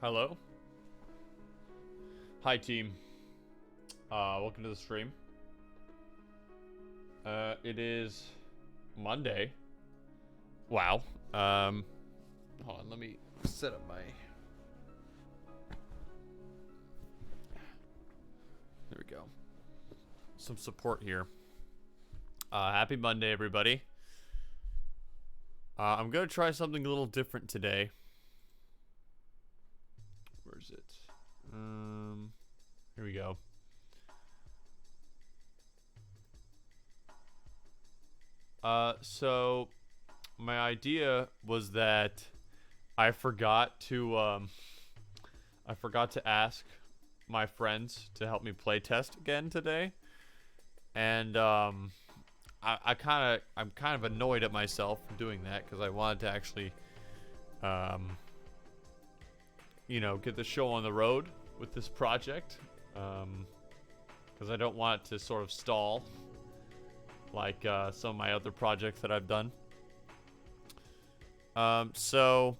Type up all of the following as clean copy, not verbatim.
Hello. Hi, team. Welcome to the stream. It is Monday. Wow. Hold on, let me set up my... There we go. Some support here. Happy Monday, everybody. I'm gonna try something a little different today. Where's it? Here we go. So my idea was that I forgot to ask my friends to help me play test again today, and I'm kind of annoyed at myself for doing that because I wanted to actually you know, get the show on the road with this project, because I don't want it to sort of stall like some of my other projects that I've done. So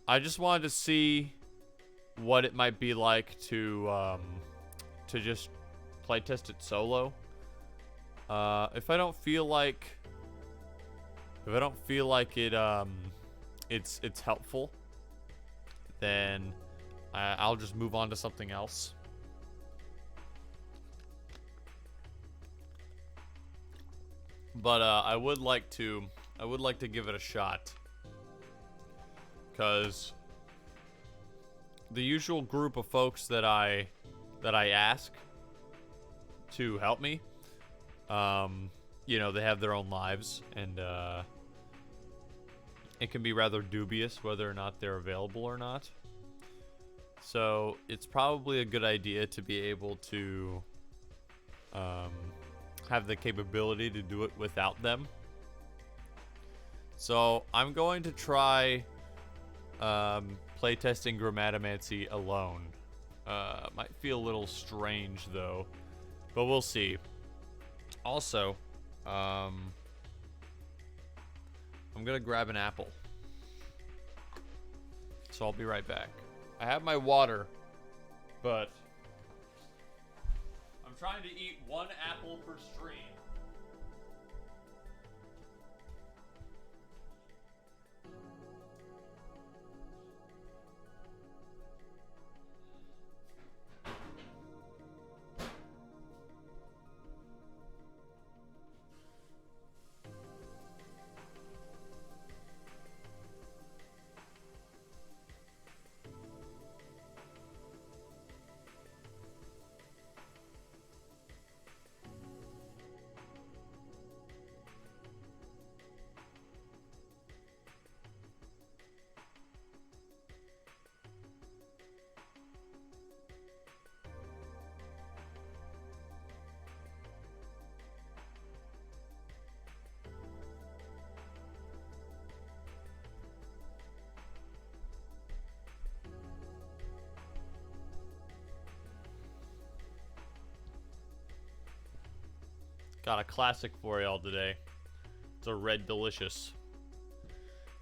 I just wanted to see what it might be like to just play test it solo. If I don't feel like it's helpful, then I'll just move on to something else. But I would like to give it a shot, because the usual group of folks that I ask to help me, you know, they have their own lives, and it can be rather dubious whether or not they're available or not. So it's probably a good idea to be able to have the capability to do it without them. So I'm going to try playtesting Grammatomancy alone. Might feel a little strange though, but we'll see. Also, I'm gonna grab an apple, so I'll be right back. I have my water, but I'm trying to eat one apple per stream. Got a classic for y'all today. It's a Red Delicious.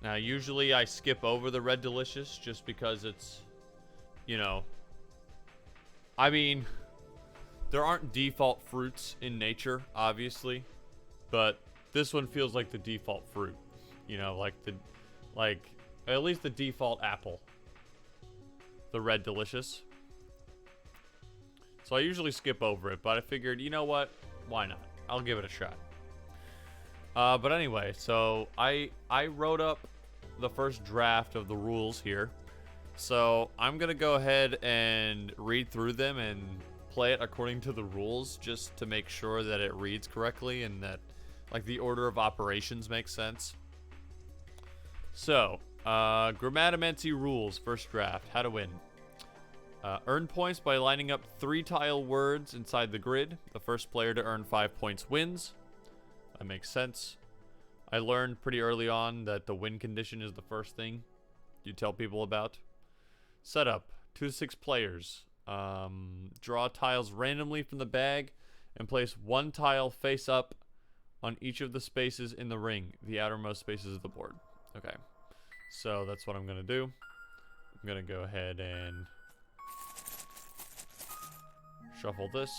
Now, usually I skip over the Red Delicious just because it's, you know, I mean, there aren't default fruits in nature, obviously, but this one feels like the default fruit. You know, like at least the default apple. The Red Delicious. So I usually skip over it, but I figured, you know what? Why not? I'll give it a shot. But anyway, so I wrote up the first draft of the rules here. So I'm going to go ahead and read through them and play it according to the rules, just to make sure that it reads correctly and that, like, the order of operations makes sense. So, Grammatomancy rules, first draft, how to win. Earn points by lining up 3 tile words inside the grid. The first player to earn 5 points wins. That makes sense. I learned pretty early on that the win condition is the first thing you tell people about. Setup, 2 to 6 players. Draw tiles randomly from the bag and place 1 tile face up on each of the spaces in the ring, the outermost spaces of the board. Okay, so that's what I'm going to do. I'm gonna go ahead and shuffle this.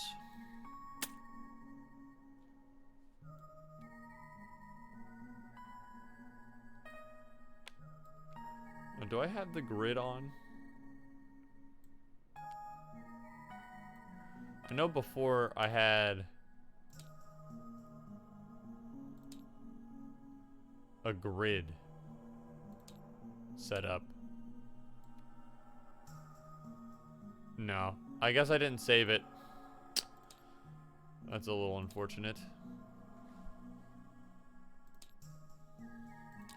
Now, do I have the grid on? I know before I had a grid set up. No, I guess I didn't save it. That's a little unfortunate.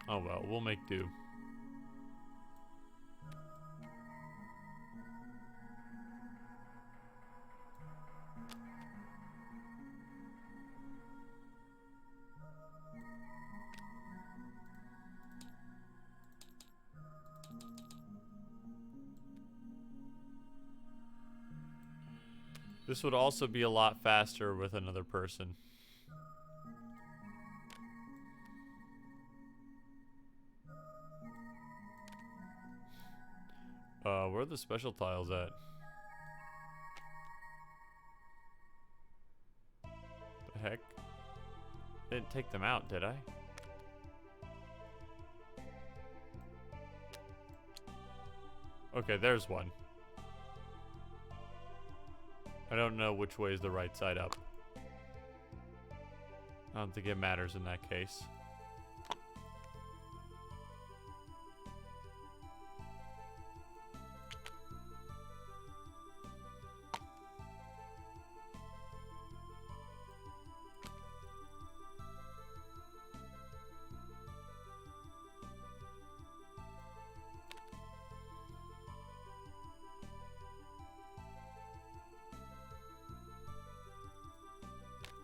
Oh well, we'll make do. This would also be a lot faster with another person. Where are the special tiles at? The heck? Didn't take them out, did I? Okay, there's one. I don't know which way is the right side up. I don't think it matters in that case.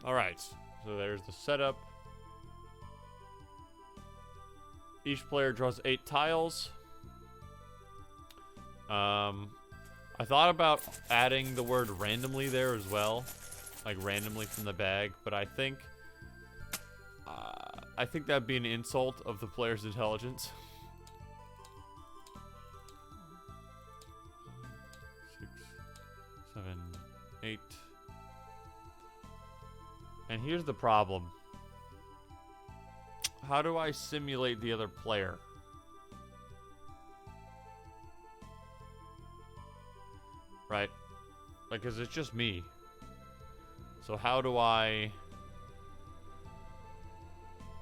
Alright, so there's the setup. Each player draws 8 tiles. I thought about adding the word randomly there as well. Like randomly from the bag, but I think that'd be an insult of the player's intelligence. 6, 7, 8. And here's the problem. How do I simulate the other player? Right? Like, 'cause it's just me. So how do I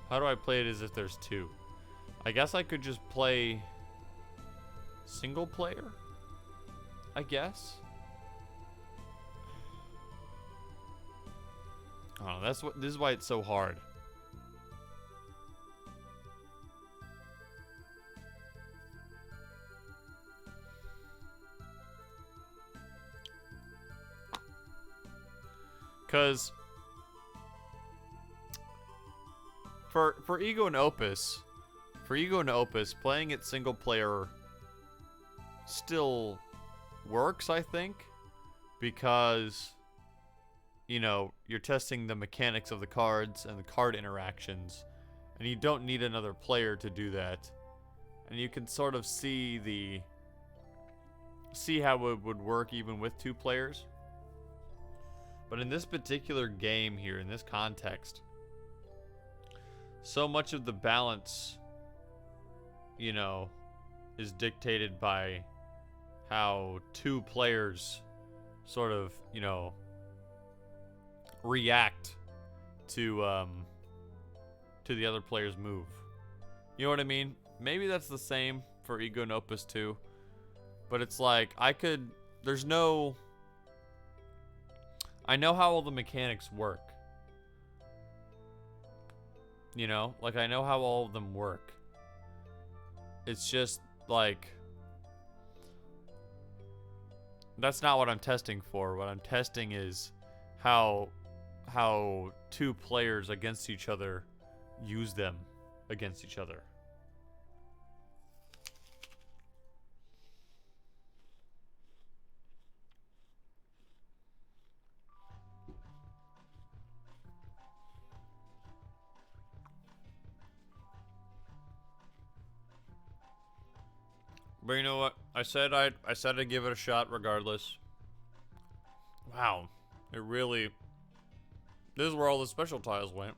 play it as if there's 2? I guess I could just play single player? I guess. Oh, this is why it's so hard. Cause for Ego and Opus, playing it single player still works, I think, because you know, you're testing the mechanics of the cards and the card interactions, and you don't need another player to do that. And you can sort of see how it would work even with 2 players. But in this particular game here, in this context, so much of the balance, you know, is dictated by how 2 players sort of, you know, react to the other player's move. You know what I mean? Maybe that's the same for Ego and Opus 2, but it's like I know how all the mechanics work. You know, like I know how all of them work. It's just like that's not what I'm testing for. What I'm testing is how 2 players against each other use them against each other. But you know what? I said I'd give it a shot regardless. Wow. It really... This is where all the special tiles went.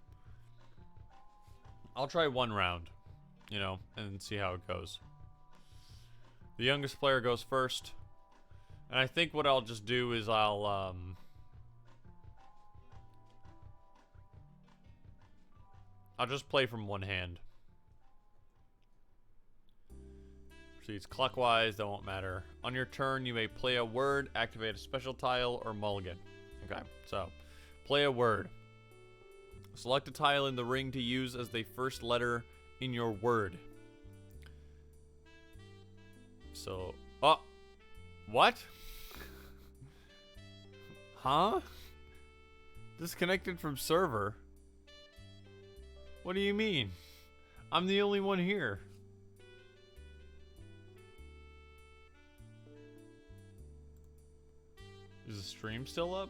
I'll try one round, you know, and see how it goes. The youngest player goes first. And I think what I'll just do is I'll just play from one hand. Proceeds clockwise, that won't matter. On your turn, you may play a word, activate a special tile, or mulligan. Okay, so play a word. Select a tile in the ring to use as the first letter in your word. So, oh, what? Huh? Disconnected from server? What do you mean? I'm the only one here. Is the stream still up?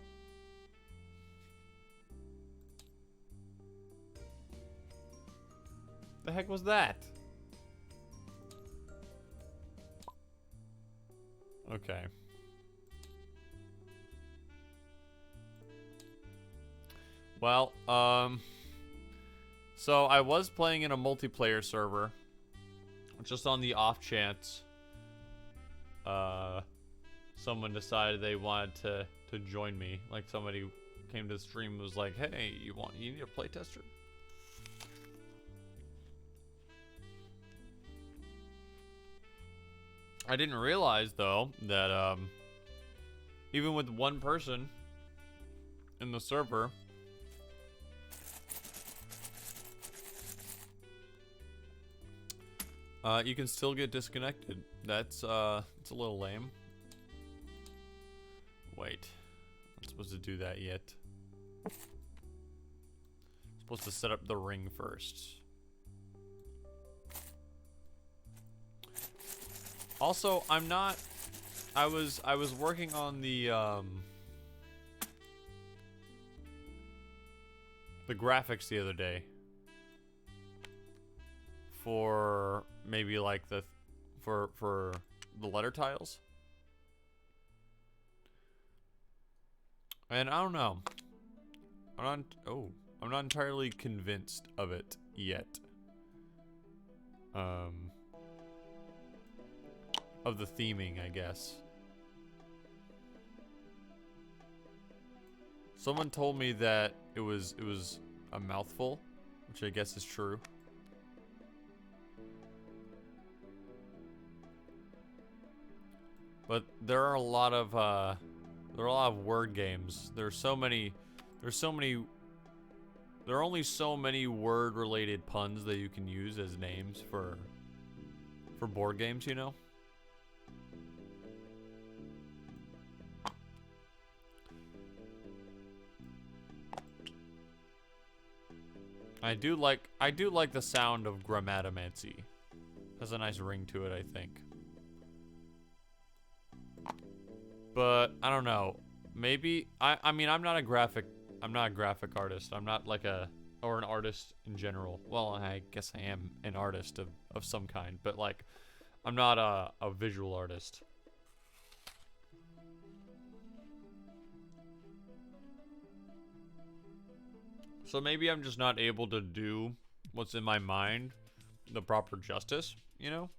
The heck was that? Okay. Well, so I was playing in a multiplayer server, just on the off chance, someone decided they wanted to join me. Like somebody came to the stream and was like, "Hey, you need a playtester?" I didn't realize though that even with one person in the server, you can still get disconnected. It's a little lame. Wait, I'm not supposed to do that yet. I'm supposed to set up the ring first. Also, I was working on the graphics the other day for maybe like for the letter tiles. And I don't know. I'm not entirely convinced of it yet. Of the theming, I guess. Someone told me that it was a mouthful, which I guess is true. But there are a lot of word games. There are only so many word related puns that you can use as names for board games, you know? I do like the sound of Grammatomancy. Has a nice ring to it, I think. But I don't know. Maybe I mean I'm not a graphic artist. I'm not like an artist in general. Well, I guess I am an artist of some kind, but like I'm not a visual artist. So maybe I'm just not able to do what's in my mind the proper justice, you know?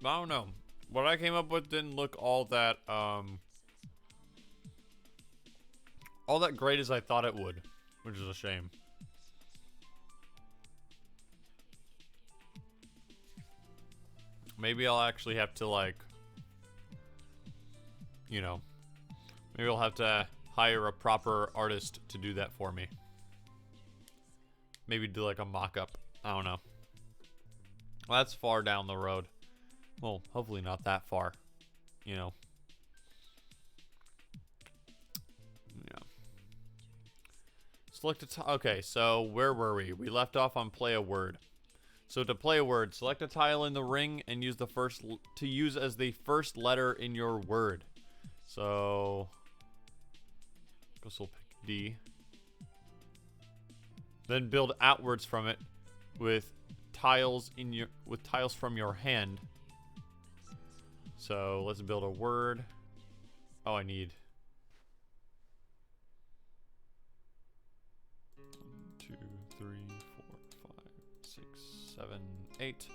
I don't know. What I came up with didn't look all that great as I thought it would, which is a shame. Maybe I'll actually have to, like, you know, maybe I'll have to hire a proper artist to do that for me. Maybe do, like, a mock-up. I don't know. Well, that's far down the road. Well, hopefully not that far, you know. Yeah. Select a okay, so where were we? We left off on play a word. So to play a word, select a tile in the ring and use to use as the first letter in your word. So, guess we'll pick D. Then build outwards from it with tiles from your hand. So let's build a word. Oh, I need 1, 2, 3, 4, 5, 6, 7, 8.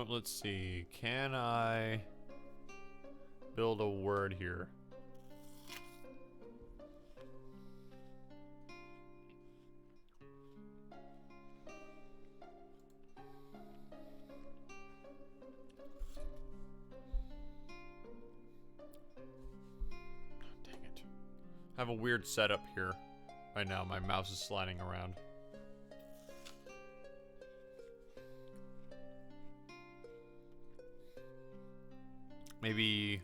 Let's see. Can I build a word here? Dang it. I have a weird setup here. Right now, my mouse is sliding around. Maybe...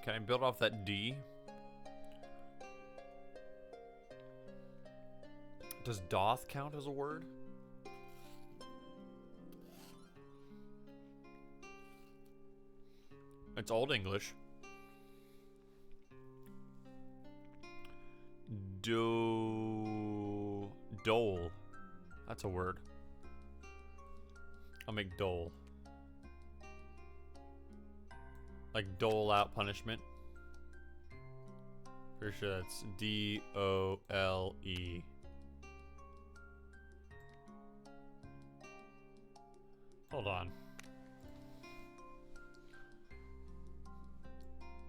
Can I build off that D? Does doth count as a word? It's Old English. Dole. That's a word. I'll make dole. Like dole out punishment. Pretty sure that's D-O-L-E. Hold on.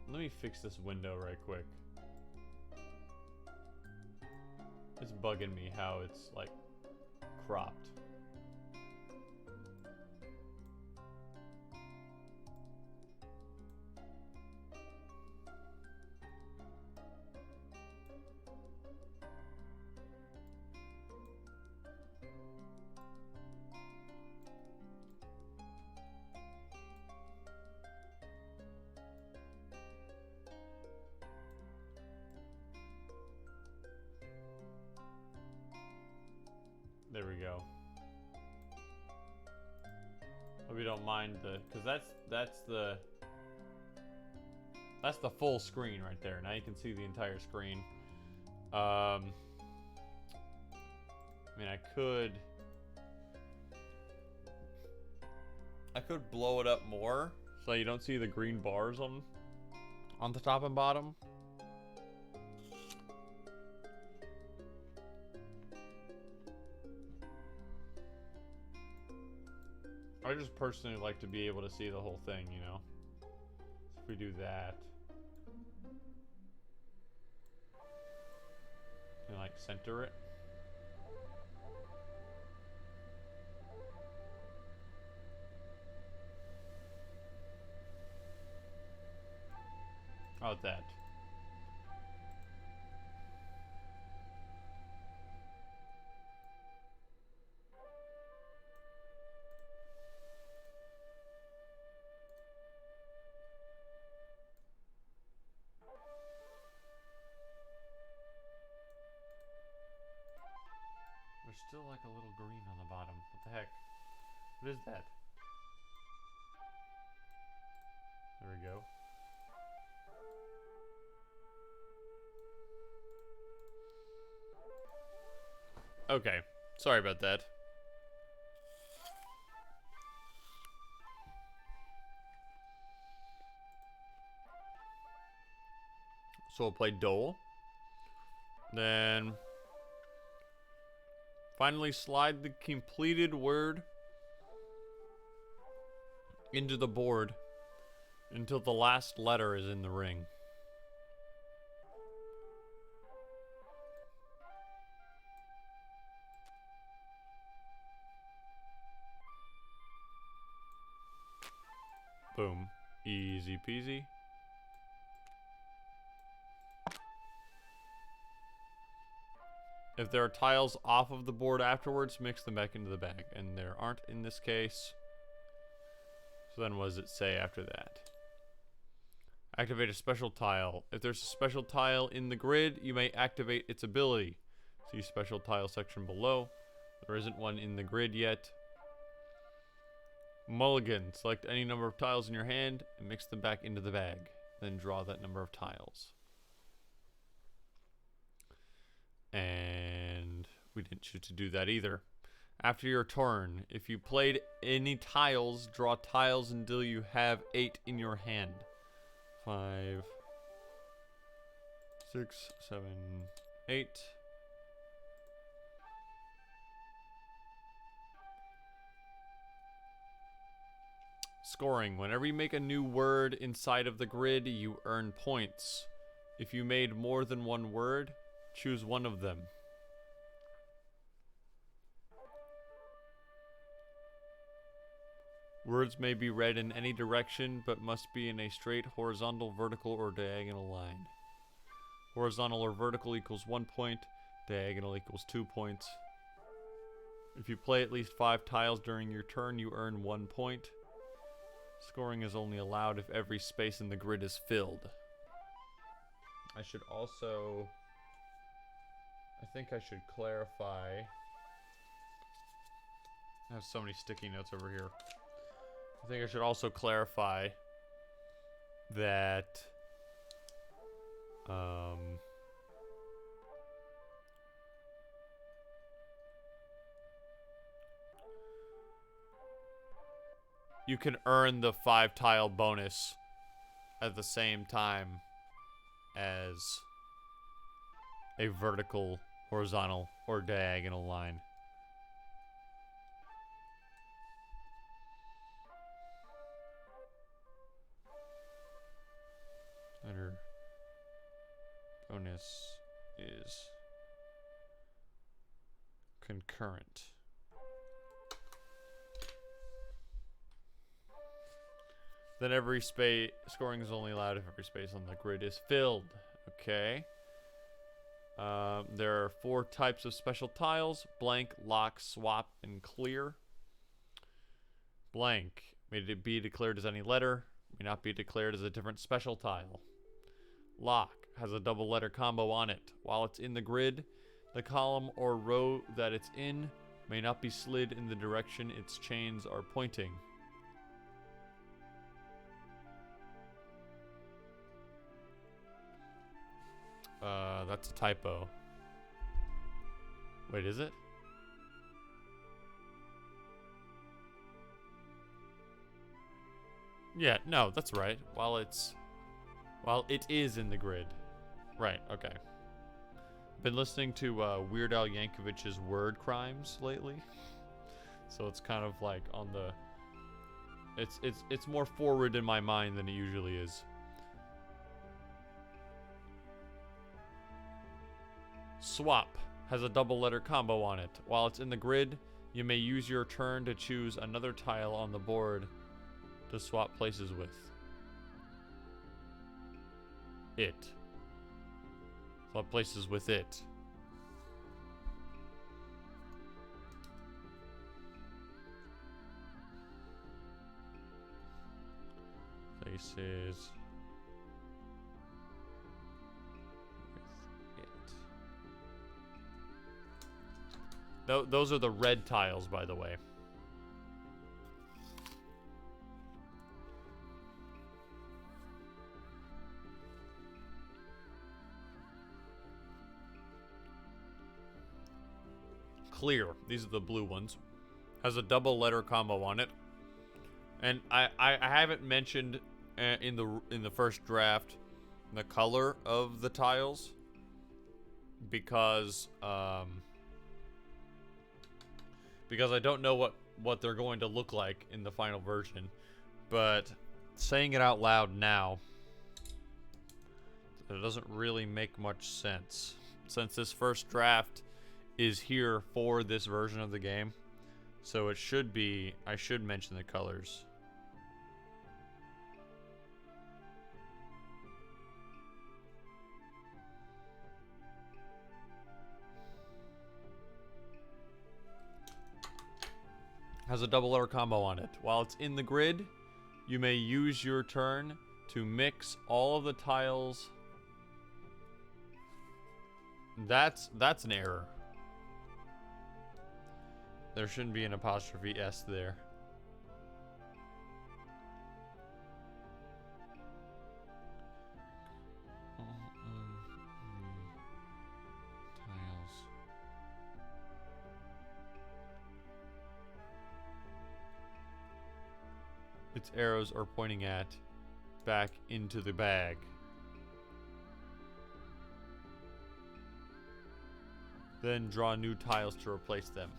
Let me fix this window right quick. It's bugging me how it's like cropped. There we go. Hope you don't mind because that's the full screen right there. Now you can see the entire screen. I mean, I could blow it up more so you don't see the green bars on the top and bottom. I just personally like to be able to see the whole thing, you know? So if we do that. And like center it. How about that? There's still like a little green on the bottom. What the heck? What is that? There we go. Okay. Sorry about that. So we'll play Dole. Then finally slide the completed word into the board until the last letter is in the ring. Boom. Easy peasy. If there are tiles off of the board afterwards, mix them back into the bag. And there aren't in this case. So then what does it say after that? Activate a special tile. If there's a special tile in the grid, you may activate its ability. See special tile section below. There isn't one in the grid yet. Mulligan. Select any number of tiles in your hand and mix them back into the bag. Then draw that number of tiles. And we didn't choose to do that either. After your turn, if you played any tiles, draw tiles until you have 8 in your hand. 5, 6, 7, 8. Scoring. Whenever you make a new word inside of the grid, you earn points. If you made more than one word, choose one of them. Words may be read in any direction, but must be in a straight, horizontal, vertical, or diagonal line. Horizontal or vertical equals 1 point. Diagonal equals 2 points. If you play at least 5 tiles during your turn, you earn 1 point. Scoring is only allowed if every space in the grid is filled. I should also... I think I should clarify... I have so many sticky notes over here. I think I should also clarify that... you can earn the 5 tile bonus at the same time as a vertical, horizontal, or diagonal line. Letter bonus is concurrent. Then every space, scoring is only allowed if every space on the grid is filled. Okay. There are 4 types of special tiles: blank, lock, swap, and clear. Blank may be declared as any letter, may not be declared as a different special tile. Lock has a double letter combo on it. While it's in the grid, the column or row that it's in may not be slid in the direction its chains are pointing. That's a typo. Wait, is it? Yeah, no, that's right. While it is in the grid. Right, okay. Been listening to Weird Al Yankovic's Word Crimes lately. So it's kind of like on the... It's more forward in my mind than it usually is. Swap has a double letter combo on it. While it's in the grid, you may use your turn to choose another tile on the board to swap places with. It. Swap places with it. Places. Those are the red tiles, by the way. Clear. These are the blue ones. Has a double letter combo on it. And I haven't mentioned in the first draft the color of the tiles because I don't know what they're going to look like in the final version. But saying it out loud now, it doesn't really make much sense. Since this first draft is here for this version of the game. So it should be, I should mention the colors. Has a double letter combo on it. While it's in the grid, you may use your turn to mix all of the tiles. That's an error. There shouldn't be an apostrophe S there. Tiles. Its arrows are pointing at back into the bag. Then draw new tiles to replace them.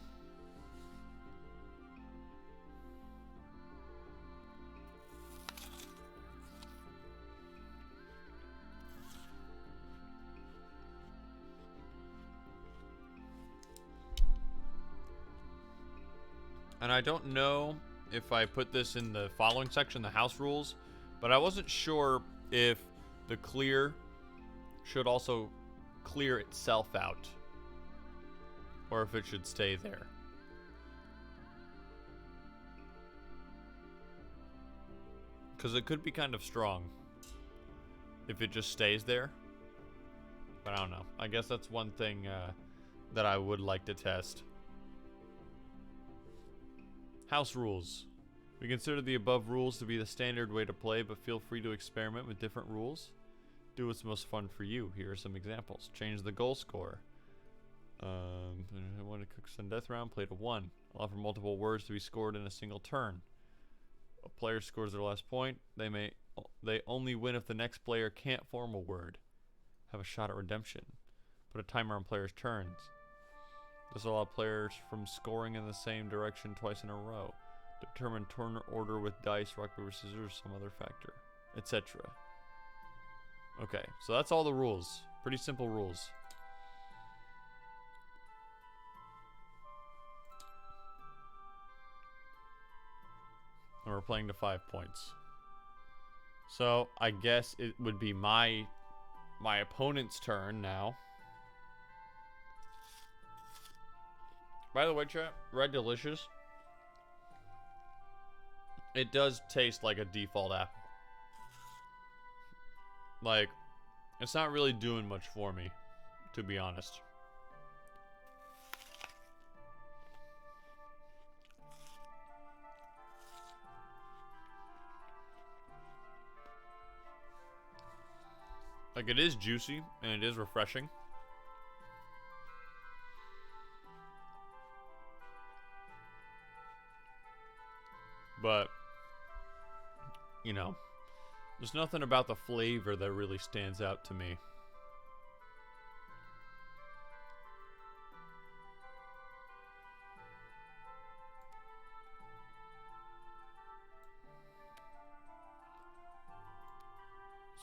And I don't know if I put this in the following section, the house rules, but I wasn't sure if the clear should also clear itself out, or if it should stay there. Because it could be kind of strong if it just stays there. But I don't know. I guess that's one thing that I would like to test. House rules. We consider the above rules to be the standard way to play, but feel free to experiment with different rules. Do what's most fun for you. Here are some examples. Change the goal score. When it cooks on death round, play to 1. Allow for multiple words to be scored in a single turn. A player scores their last point. They only win if the next player can't form a word. Have a shot at redemption. Put a timer on players' turns. This will allow players from scoring in the same direction twice in a row. Determine turn order with dice, rock, paper, scissors, or some other factor, etc. Okay, so that's all the rules. Pretty simple rules. And we're playing to 5 points. So I guess it would be my opponent's turn now. By the way, chat, Red Delicious. It does taste like a default apple. Like, it's not really doing much for me, to be honest. Like, it is juicy and it is refreshing. But, you know, there's nothing about the flavor that really stands out to me.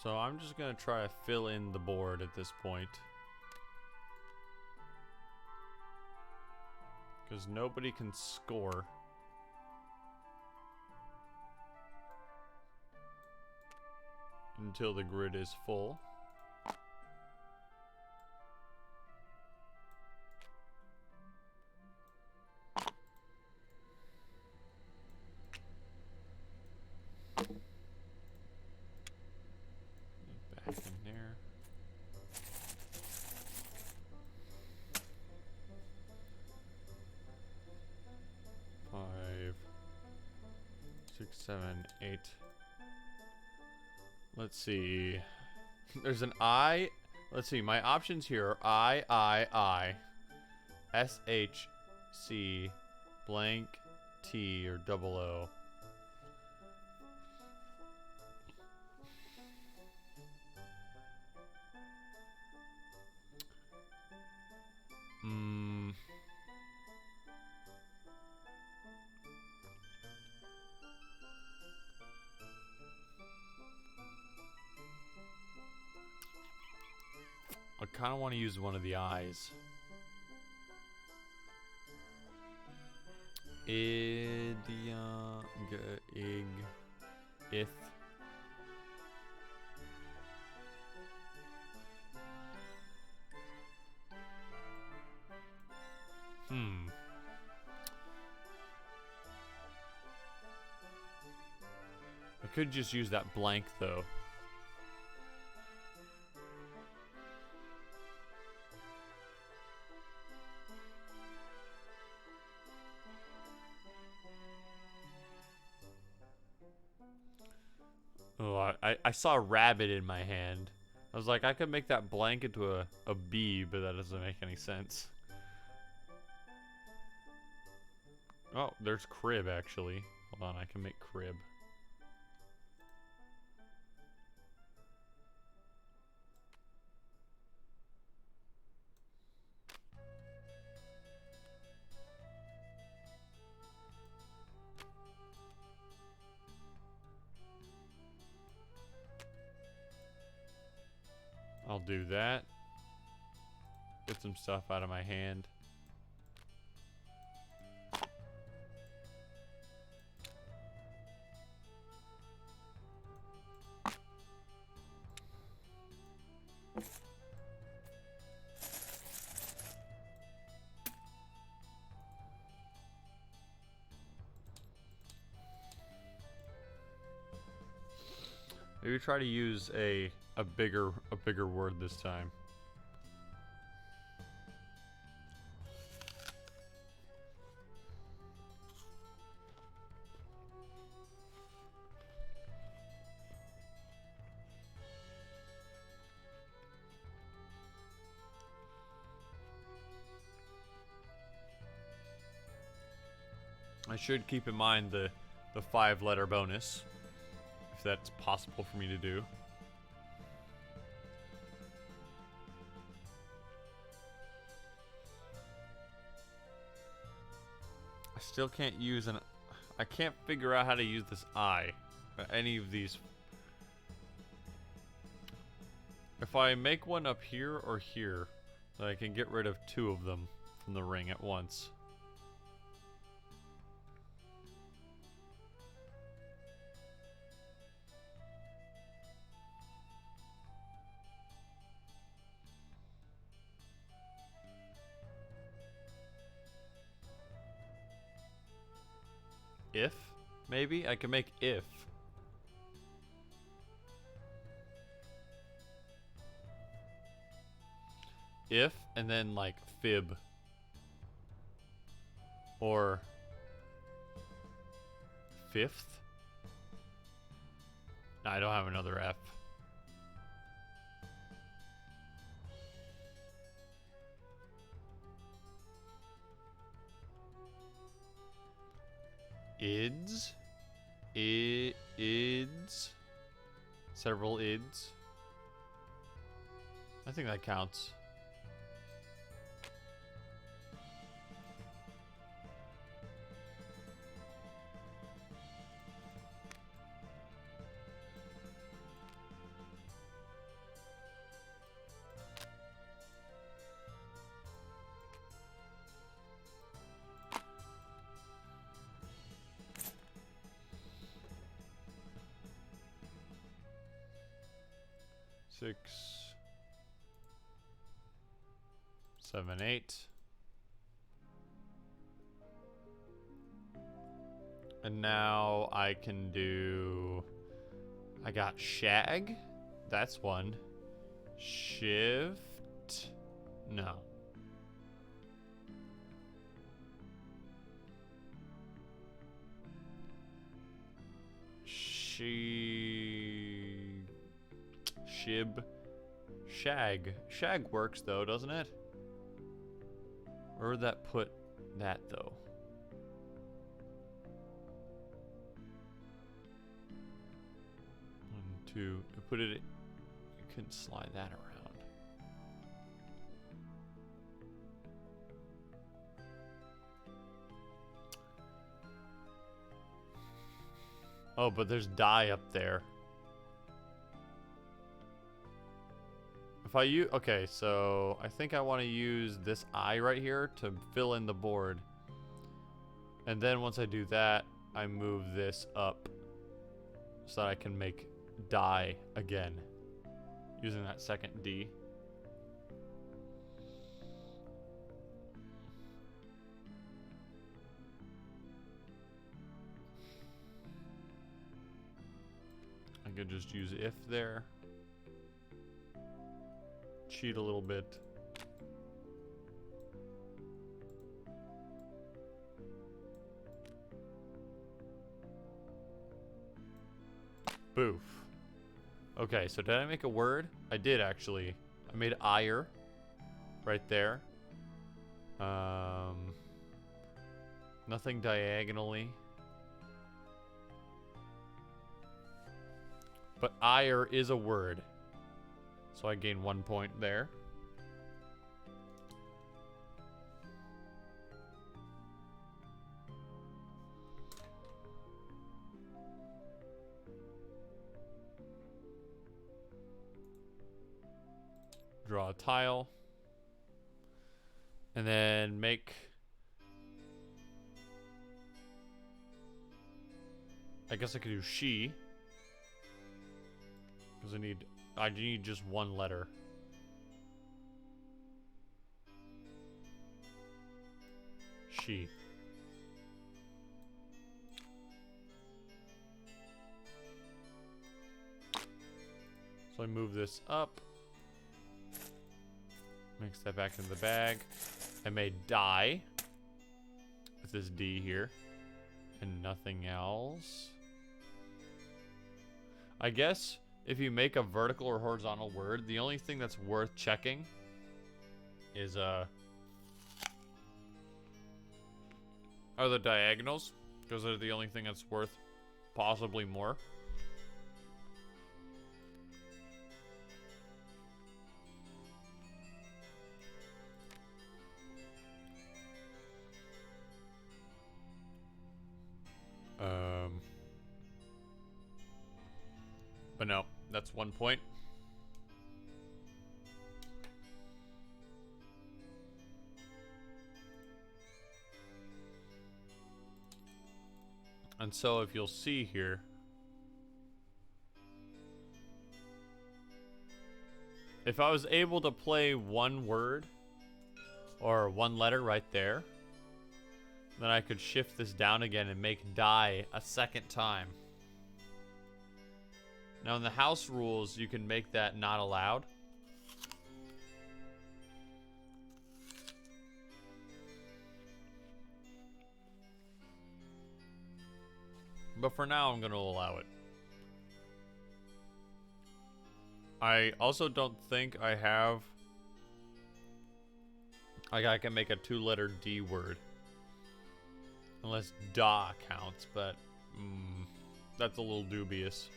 So I'm just going to try to fill in the board at this point. Because nobody can score. Until the grid is full. Back in there. Five, 6, 7, 8. Let's see. There's an I. Let's see. My options here are I, S, H, C, blank, T, or double O. I kind of want to use one of the eyes. Id, g, ig, ith. I could just use that blank though. I saw a rabbit in my hand. I was like, I could make that blank into a bee, but that doesn't make any sense. Oh, there's crib, actually. Hold on, I can make crib. I'll do that. Get some stuff out of my hand. Maybe try to use a bigger word this time. I should keep in mind the 5-letter bonus, if that's possible for me to do. I still can't use I can't figure out how to use this I. Any of these. If I make one up here or here, then I can get rid of 2 of them from the ring at once. If? Maybe? I can make if. If, and then like fib. Or fifth? No, I don't have another F. Ids? Ids? Several ids? I think that counts. Six, 7, 8. And now I can do... I got shag. That's one. Shift. No. Shib. Shag. Shag works though, doesn't it? Where would that put that though? 1, 2. Put it. You couldn't slide that around. Oh, but there's die up there. If I use... Okay, so I think I want to use this I right here to fill in the board. And then once I do that, I move this up so that I can make die again using that second D. I could just use if there. Cheat a little bit. Boof. Okay, so did I make a word? I did, actually. I made ire right there. Nothing diagonally. But ire is a word. So I gain 1 point there. Draw a tile. And then make... I guess I could do she. Because I need just one letter. She. So I move this up. Mix that back into the bag. I made die. With this D here. And nothing else. I guess if you make a vertical or horizontal word, the only thing that's worth checking is are the diagonals, because they're the only thing that's worth possibly more. But no, that's 1 point. And so if you'll see here, if I was able to play one word or one letter right there, then I could shift this down again and make die a second time. Now in the house rules, you can make that not allowed. But for now, I'm going to allow it. I also don't think I have... Like, I can make a 2-letter D word. Unless da counts, but... that's a little dubious.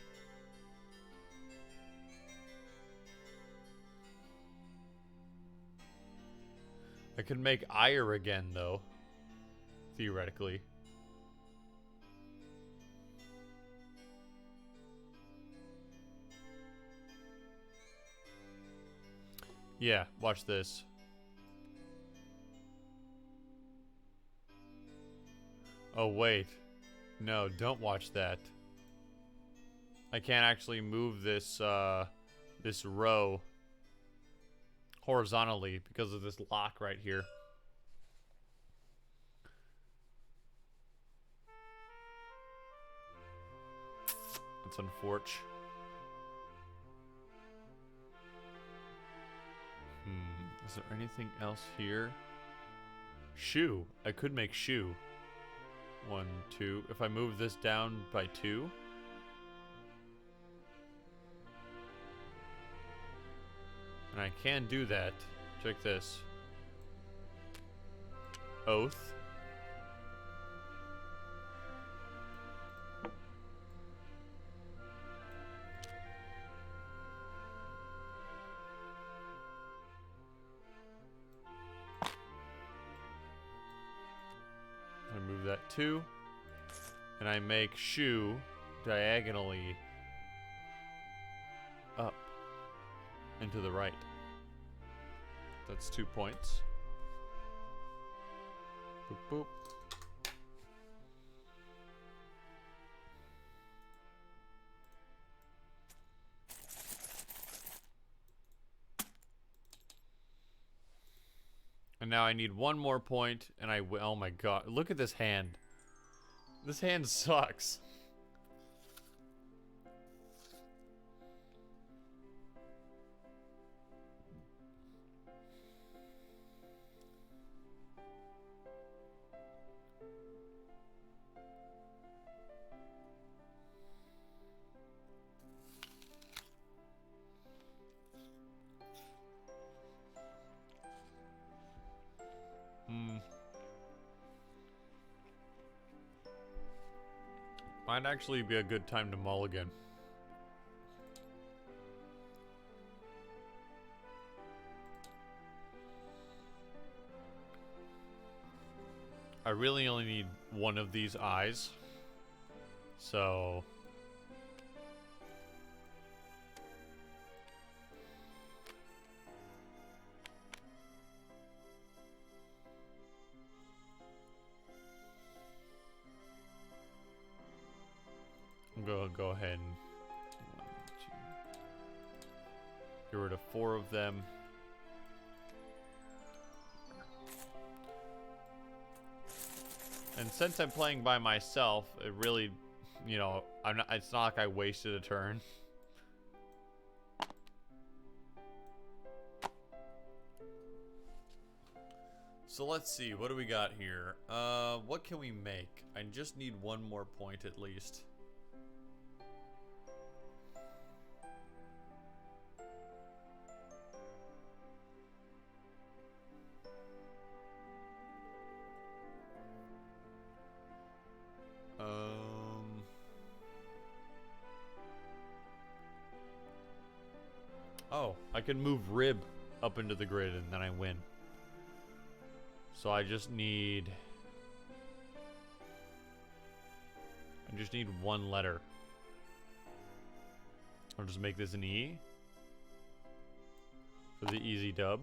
I could make ire again, though. Theoretically. Yeah, watch this. Oh, wait. No, don't watch that. I can't actually move this, this row horizontally because of this lock right here. That's unfortunate. Is there anything else here? Shoe. I could make shoe. 1, 2. If I move this down by 2. And I can do that. Check this. Oath. I move that 2. And I make shoe diagonally up and to the right. That's 2 points. Boop, boop. And now I need 1 more point, and I will. Oh my god. Look at this hand. This hand sucks. Might actually be a good time to mulligan. I really only need one of these eyes. So... I'm gonna go ahead and... 1, 2... Get rid of 4 of them. And since I'm playing by myself, it really, you know, it's not like I wasted a turn. So let's see, what do we got here? What can we make? I just need 1 more point at least. Oh, I can move rib up into the grid and then I win. So I just need 1 letter. I'll just make this an E for the easy dub.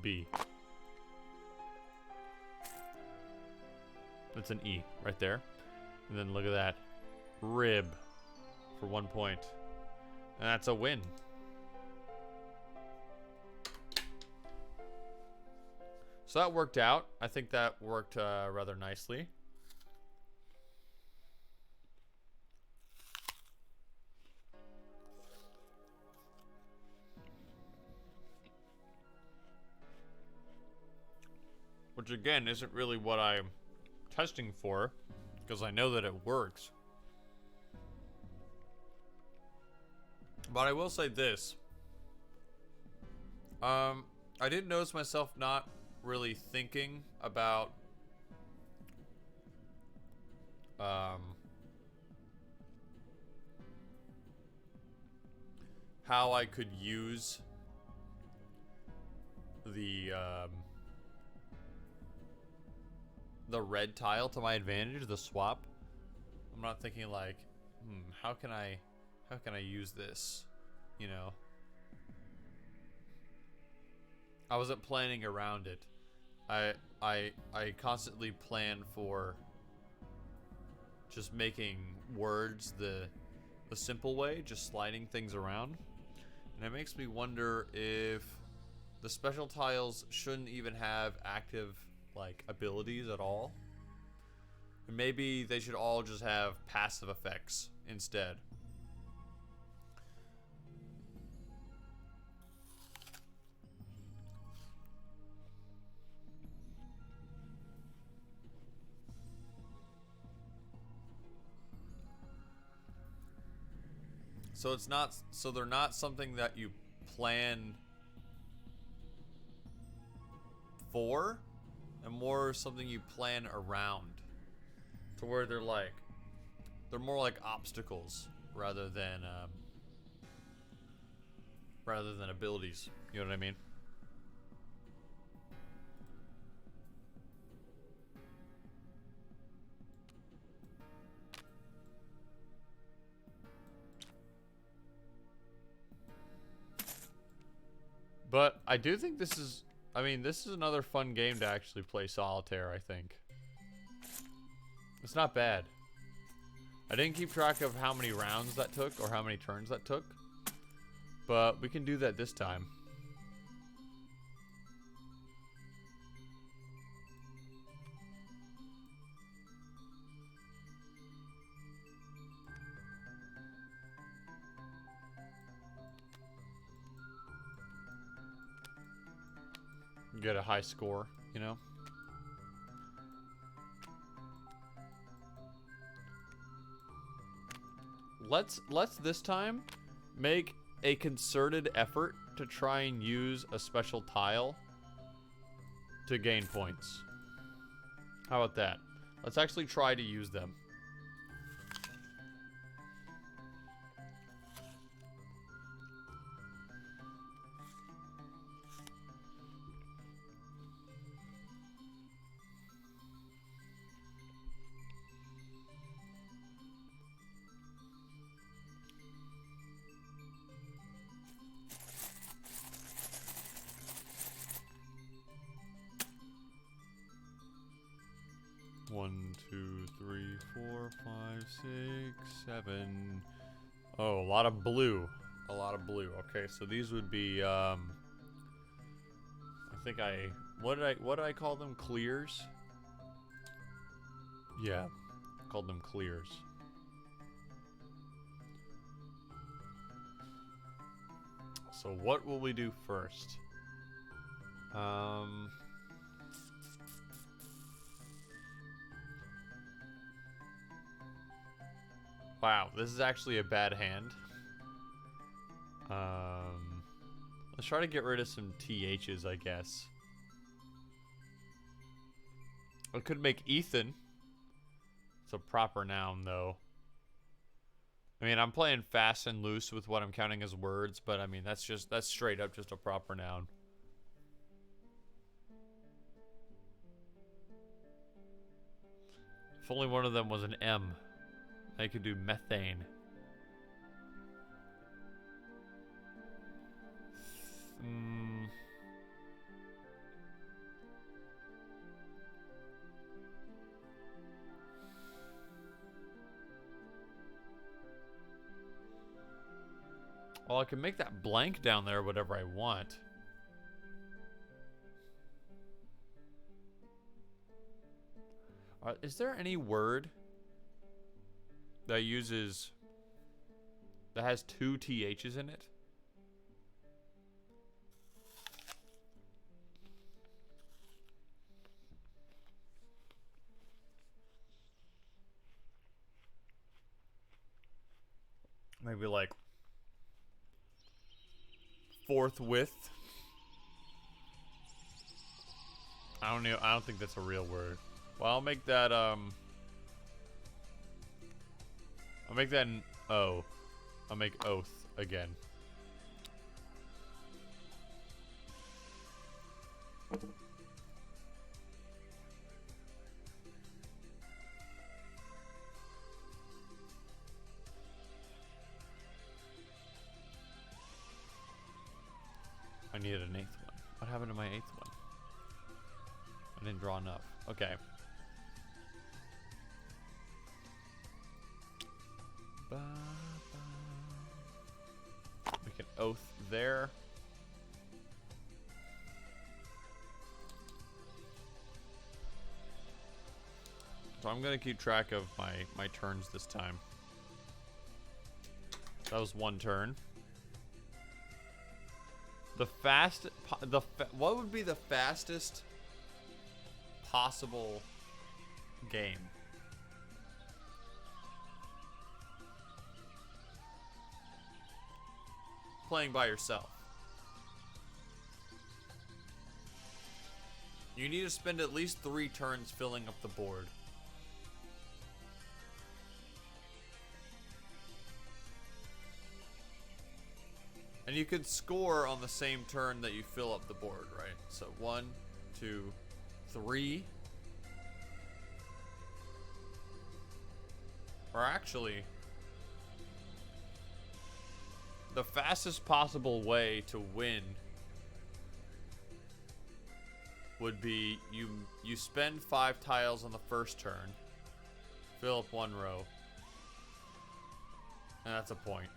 B. That's an E right there. And then look at that. Rib for 1 point. And that's a win. So that worked out. I think that worked rather nicely. Which again isn't really what I'm testing for, because I know that it works. But I will say this. I did notice myself not really thinking about how I could use the red tile to my advantage, the swap. I'm not thinking like, how can I use this, you know? I wasn't planning around it. I constantly plan for just making words the simple way, just sliding things around. And it makes me wonder if the special tiles shouldn't even have active like abilities at all. And maybe they should all just have passive effects instead. So it's not, so they're not something that you plan for, and more something you plan around, to where they're more like obstacles rather than abilities. You know what I mean? But I do think this is, I mean, this is another fun game to actually play solitaire, I think. It's not bad. I didn't keep track of how many rounds that took or how many turns that took, but we can do that this time. Get a high score, you know? Let's this time make a concerted effort to try and use a special tile to gain points. How about that? Let's actually try to use them. One, two, three, four, five, six, seven. Oh, a lot of blue. A lot of blue. Okay, so these would be I think what did I call them? Clears? Yeah. I called them clears. So what will we do first? Wow, this is actually a bad hand. Let's try to get rid of some THs, I guess. I could make Ethan. It's a proper noun, though. I mean, I'm playing fast and loose with what I'm counting as words, but I mean, that's straight up just a proper noun. If only one of them was an M, I could do methane. Well, I can make that blank down there whatever I want. Is there any word that has two THs in it? Maybe like forthwith. I don't think that's a real word. Well, I'll make that an O. I'll make oath again. I needed an 8th one. What happened to my 8th one? I didn't draw enough. Okay. We can oath there. So I'm gonna keep track of my turns this time. That was one turn. What would be the fastest possible game? Playing by yourself. You need to spend at least 3 turns filling up the board. And you could score on the same turn that you fill up the board, right? So 1, 2, 3. Or actually, the fastest possible way to win would be you spend 5 tiles on the first turn, fill up 1 row, and that's a point.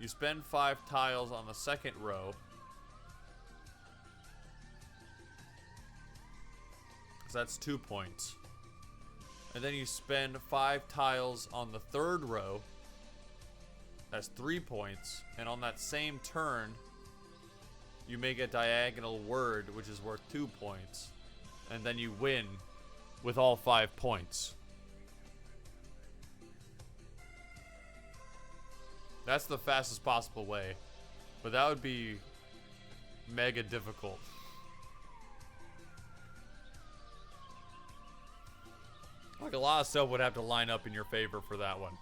You spend 5 tiles on the second row, so that's 2 points. And then you spend 5 tiles on the third row, that's 3 points. And on that same turn, you make a diagonal word, which is worth 2 points. And then you win with all 5 points. That's the fastest possible way. But that would be mega difficult. Like, a lot of stuff would have to line up in your favor for that one.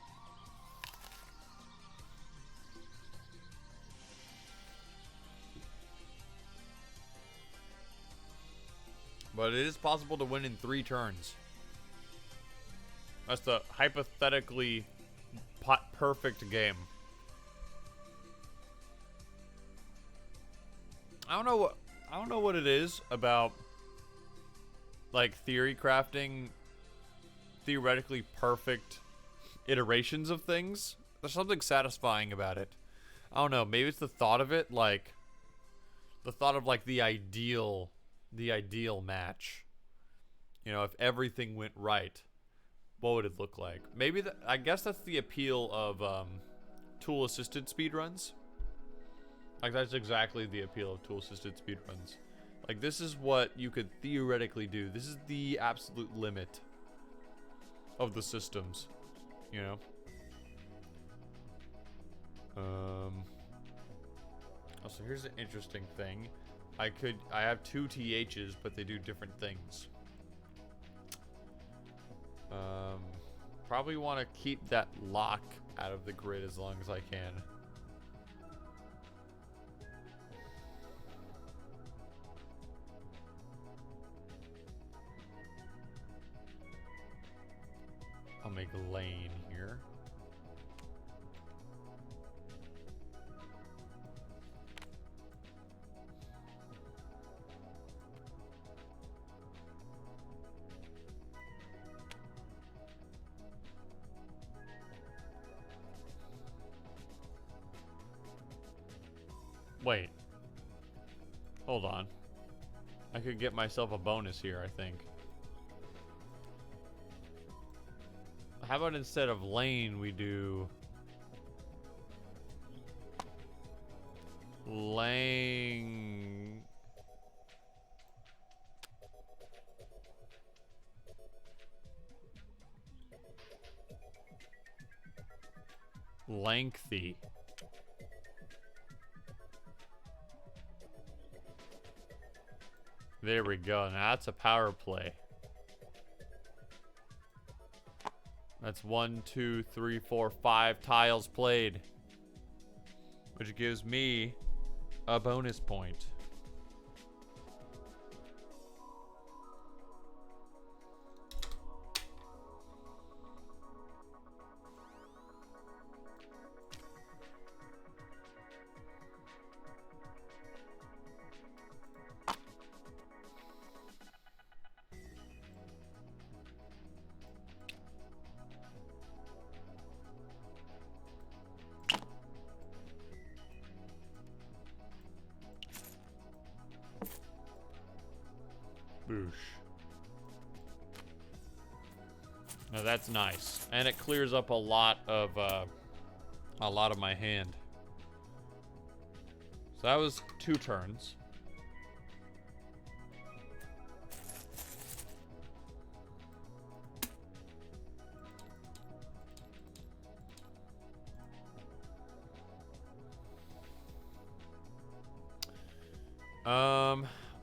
But it is possible to win in 3 turns. That's the hypothetically perfect game. I don't know what it is about, like, theory crafting theoretically perfect iterations of things. There's something satisfying about it. I don't know, maybe it's the thought of it, like the thought of, like, the ideal match. You know, if everything went right, what would it look like? Maybe I guess that's the appeal of tool assisted speedruns. Like, that's exactly the appeal of tool assisted speedruns. Like, this is what you could theoretically do. This is the absolute limit of the systems, you know? Also, here's an interesting thing. I have 2 THs, but they do different things. Probably want to keep that lock out of the grid as long as I can. I'll make a lane here. Wait. Hold on. I could get myself a bonus here, I think. How about instead of lane, we do lane. Lengthy. There we go. Now that's a power play. That's 1, 2, 3, 4, 5 tiles played, which gives me a bonus point. Boosh. Now that's nice, and it clears up a lot of my hand. So that was 2 turns.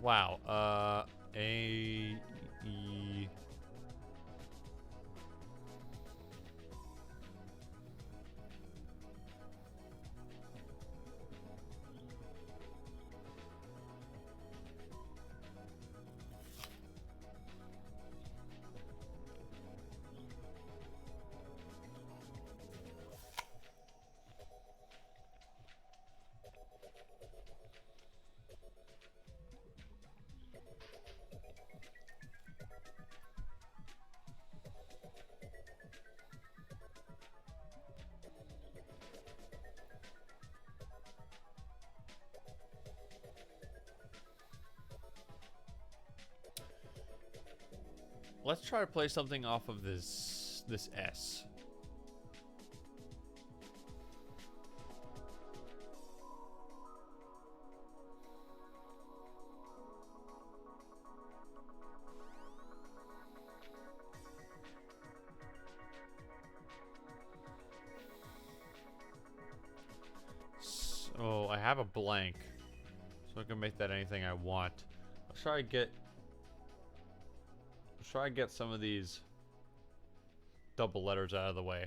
Wow. A, E. Let's try to play something off of this S. So I have a blank, so I can make that anything I want. Let's try to get some of these double letters out of the way.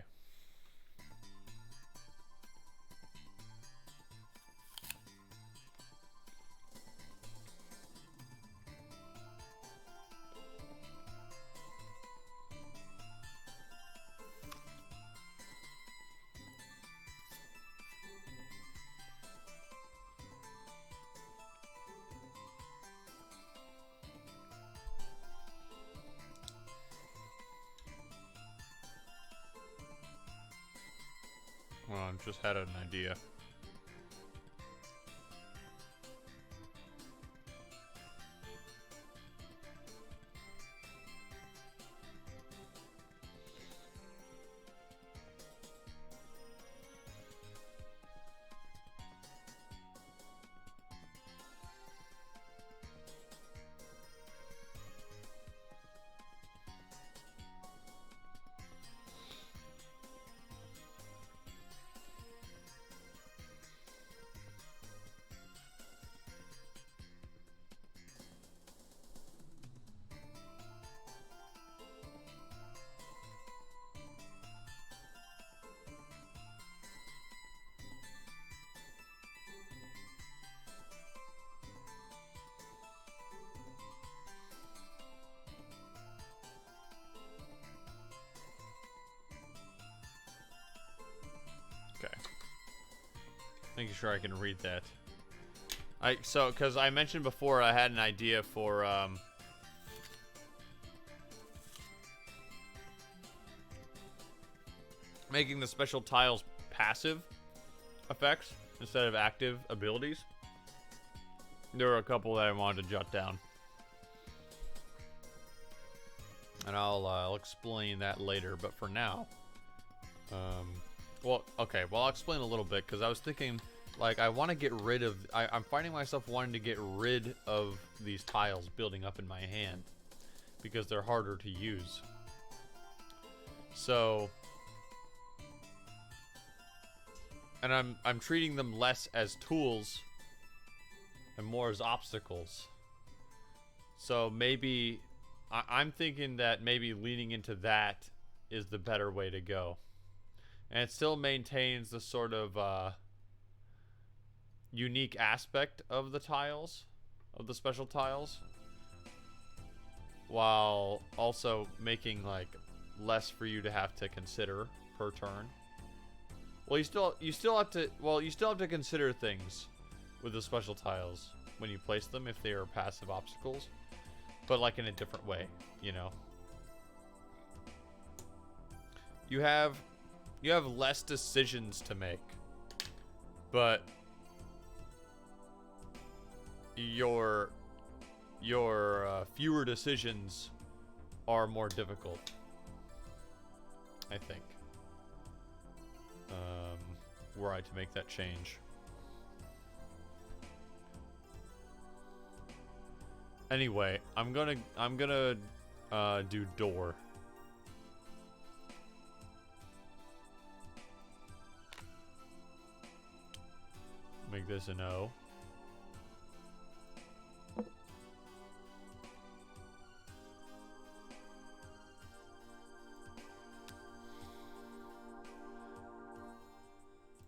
Well, I just had an idea. Okay. Making sure I can read that. Because I mentioned before I had an idea for, making the special tiles passive effects instead of active abilities. There were a couple that I wanted to jot down. And I'll explain that later, but for now, well, okay, well, I'll explain a little bit, because I was thinking, like, I want to get rid of, I'm finding myself wanting to get rid of these tiles building up in my hand, because they're harder to use. So, and I'm treating them less as tools and more as obstacles. So maybe, I'm thinking that maybe leaning into that is the better way to go. And it still maintains the sort of unique aspect of the tiles, of the special tiles, while also making like less for you to have to consider per turn. Well, you still have to consider things with the special tiles when you place them if they are passive obstacles, but like in a different way, you know. You have less decisions to make, but your fewer decisions are more difficult, I think, were I to make that change. Anyway, I'm gonna do door. Make this an O.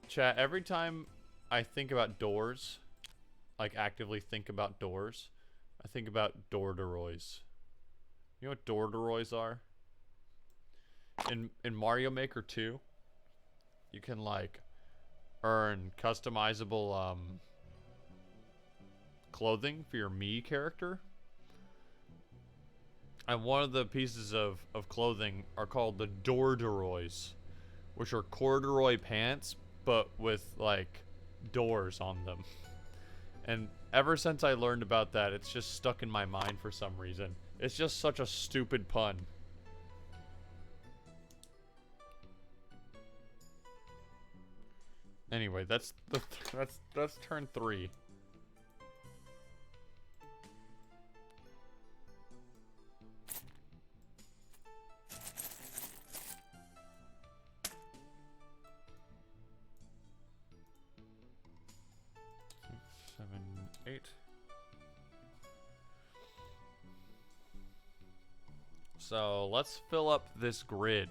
Chat, every time I think about doors, like actively think about doors, I think about door-deroys. You know what door-deroys are? In Mario Maker 2, you can like earn customizable clothing for your Mii character. And one of the pieces of clothing are called the door-deroys, which are corduroy pants, but with like doors on them. And ever since I learned about that, it's just stuck in my mind for some reason. It's just such a stupid pun. Anyway, that's turn 3. So let's fill up this grid.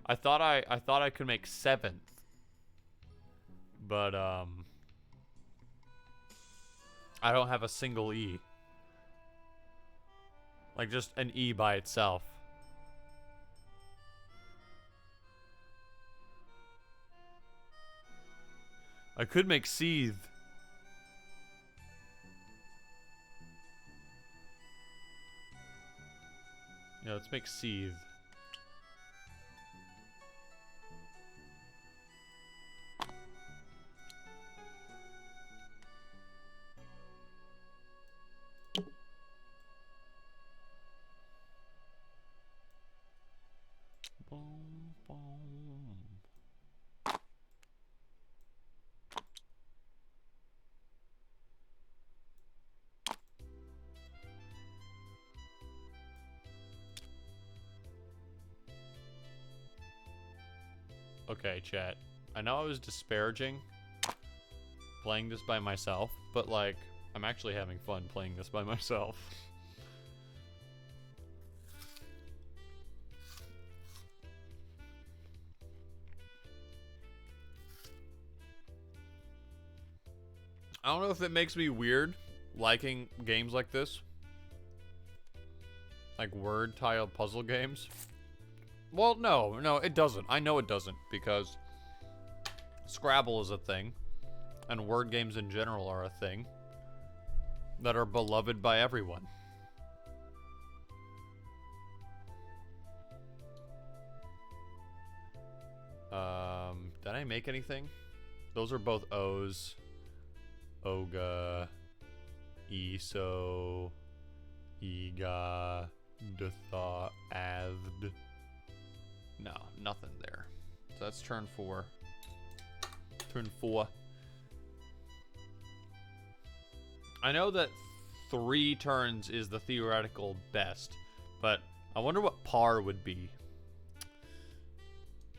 I thought I could make 7th. But I don't have a single E. Like just an E by itself. I could make seethe. Yeah, let's make seethe. Boom, boom. Okay, chat. I know I was disparaging playing this by myself, but like, I'm actually having fun playing this by myself. I don't know if it makes me weird liking games like this. Like word tile puzzle games. Well, no, it doesn't. I know it doesn't, because Scrabble is a thing, and word games in general are a thing that are beloved by everyone. Did I make anything? Those are both O's. Oga, Eso, Ega, Detha, Avd. No, nothing there. So that's turn 4. Turn 4. I know that 3 turns is the theoretical best, but I wonder what par would be.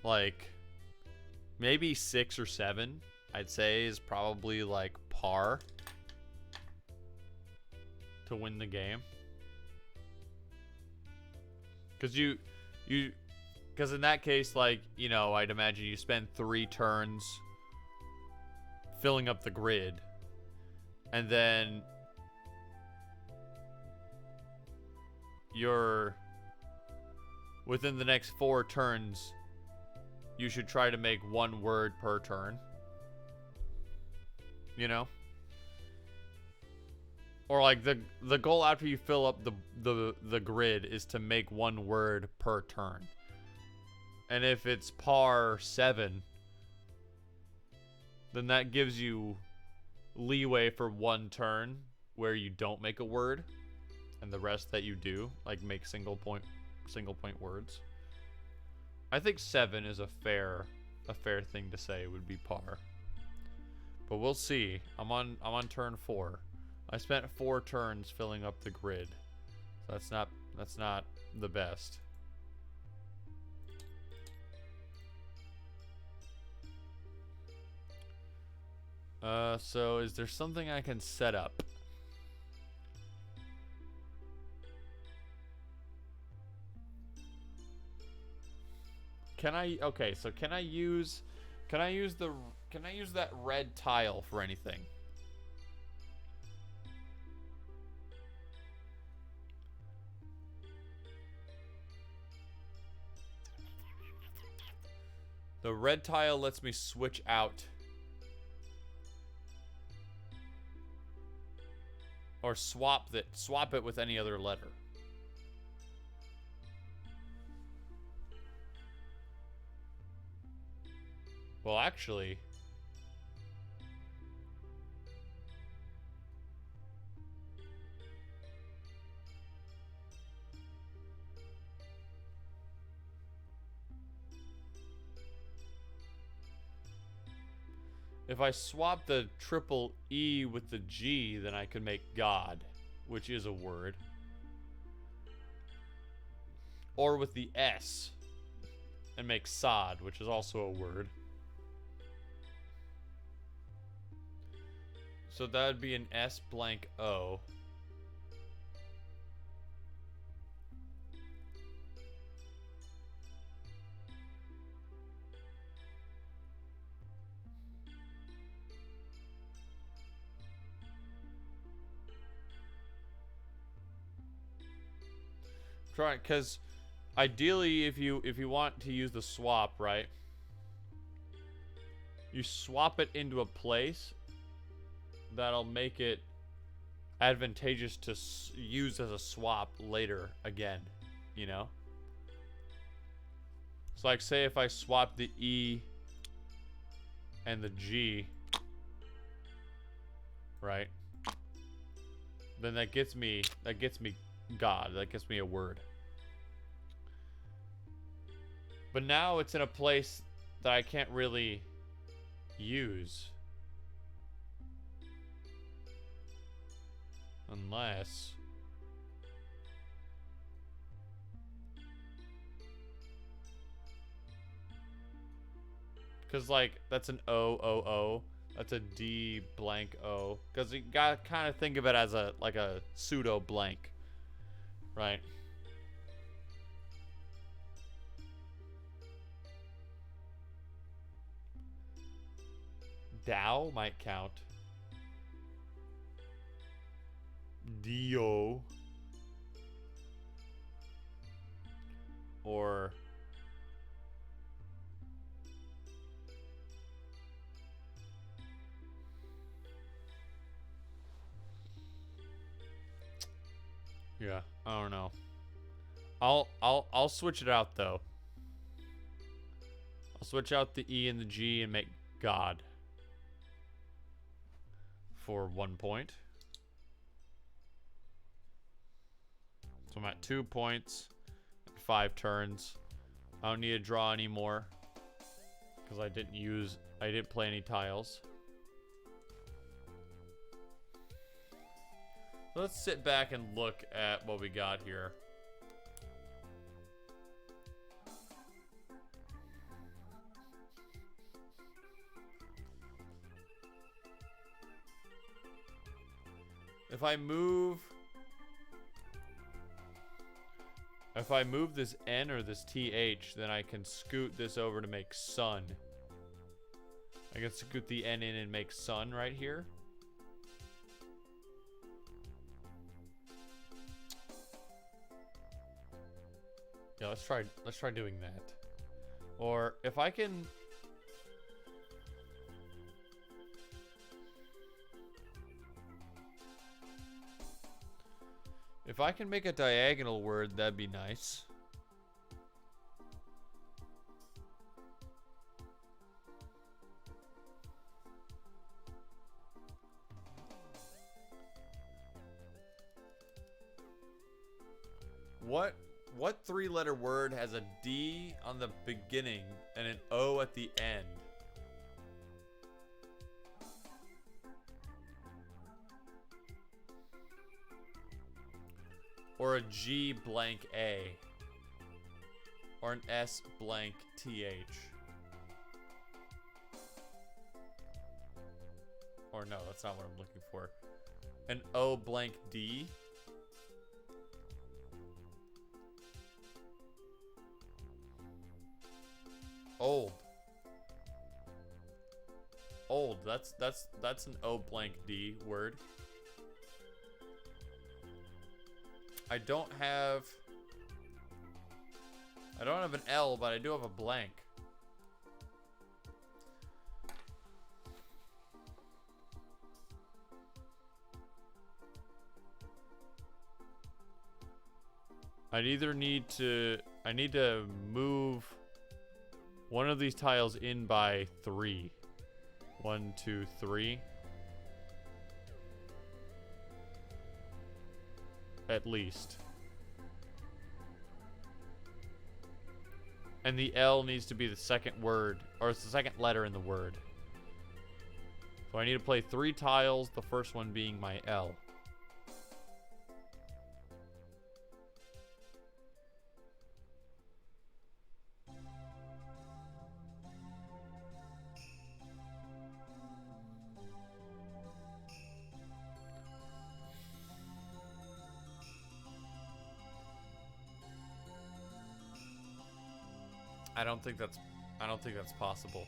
Like, maybe 6 or 7, I'd say, is probably like par to win the game. Because in that case, like, you know, I'd imagine you spend 3 turns filling up the grid, and then you're within the next 4 turns, you should try to make 1 word per turn. You know? Or like the goal after you fill up the grid is to make 1 word per turn. And if it's par 7, then that gives you leeway for 1 turn where you don't make a word, and the rest that you do, like, make single point words. I think 7 is a fair thing to say would be par. But we'll see. I'm on turn 4. I spent 4 turns filling up the grid. So that's not the best. So is there something I can set up? Can I use that red tile for anything? The red tile lets me switch out or swap it with any other letter. Well, actually, if I swap the triple E with the G, then I can make God, which is a word. Or with the S and make Sod, which is also a word. So that would be an S blank O. Try, because ideally, if you want to use the swap, right? You swap it into a place that'll make it advantageous to use as a swap later again, you know? So like say if I swap the E and the G, right? Then that gets me God, that gets me a word. But now it's in a place that I can't really use. Unless because like that's an O. That's a D blank O. Because you gotta kind of think of it as a like a pseudo blank, right? Dow might count. Dio. Or yeah, I don't know. I'll switch it out though. I'll switch out the E and the G and make God for 1 point. So I'm at 2 points, 5 turns. I don't need to draw anymore because I didn't play any tiles. So let's sit back and look at what we got here. If I move this N or this TH, then I can scoot this over to make sun. I can scoot the N in and make sun right here. Yeah, let's try doing that. Or if I can make a diagonal word, that'd be nice. What 3-letter word has a D on the beginning and an O at the end? Or a G blank A. Or an S blank TH. Or no, that's not what I'm looking for. An O blank D. Old. That's an O blank D word. I don't have an L, but I do have a blank. I need to move one of these tiles in by 3. 1, 2, 3. At least. And the L needs to be the second word, or it's the second letter in the word. So I need to play 3 tiles, the first one being my L. I don't think that's possible.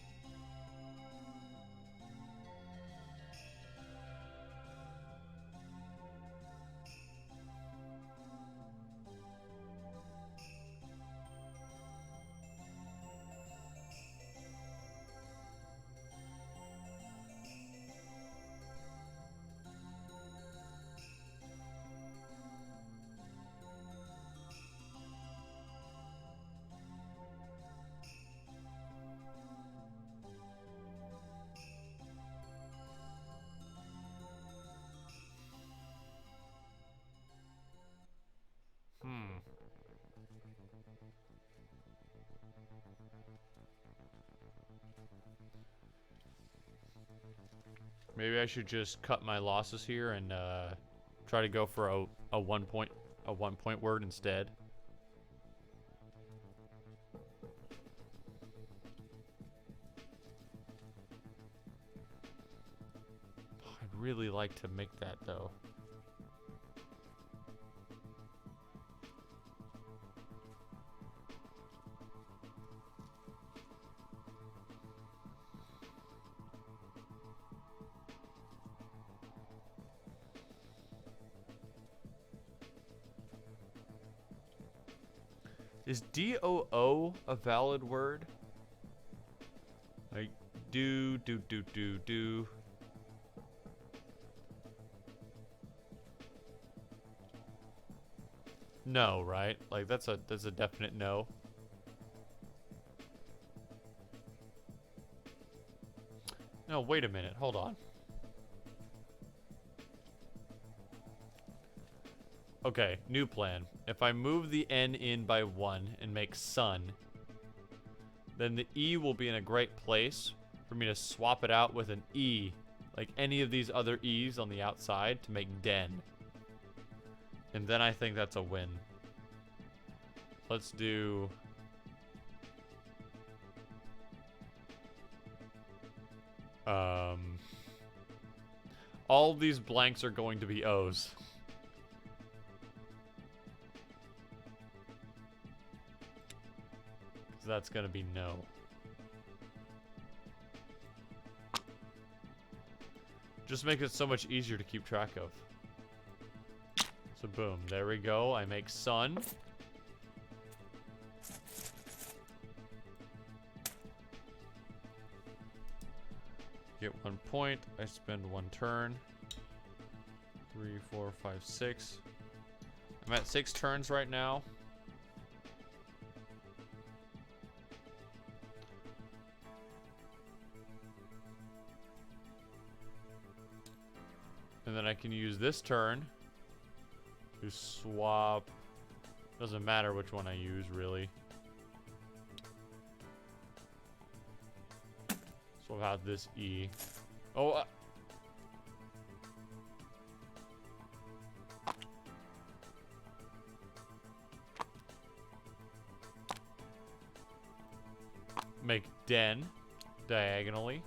Maybe I should just cut my losses here and try to go for a 1 point word instead. I'd really like to make that though. Is DOO a valid word? Like, do. No, right? Like, that's a definite no. No, wait a minute. Hold on. Okay, new plan. If I move the N in by 1 and make sun, then the E will be in a great place for me to swap it out with an E, like any of these other E's on the outside, to make den. And then I think that's a win. Let's do... all these blanks are going to be O's. That's gonna be no. Just make it so much easier to keep track of. So boom, there we go. I make sun. Get 1 point. I spend 1 turn. 3, 4, 5, 6. I'm at 6 turns right now. And then I can use this turn to swap. Doesn't matter which one I use, really. Swap out this E. Oh, make den diagonally.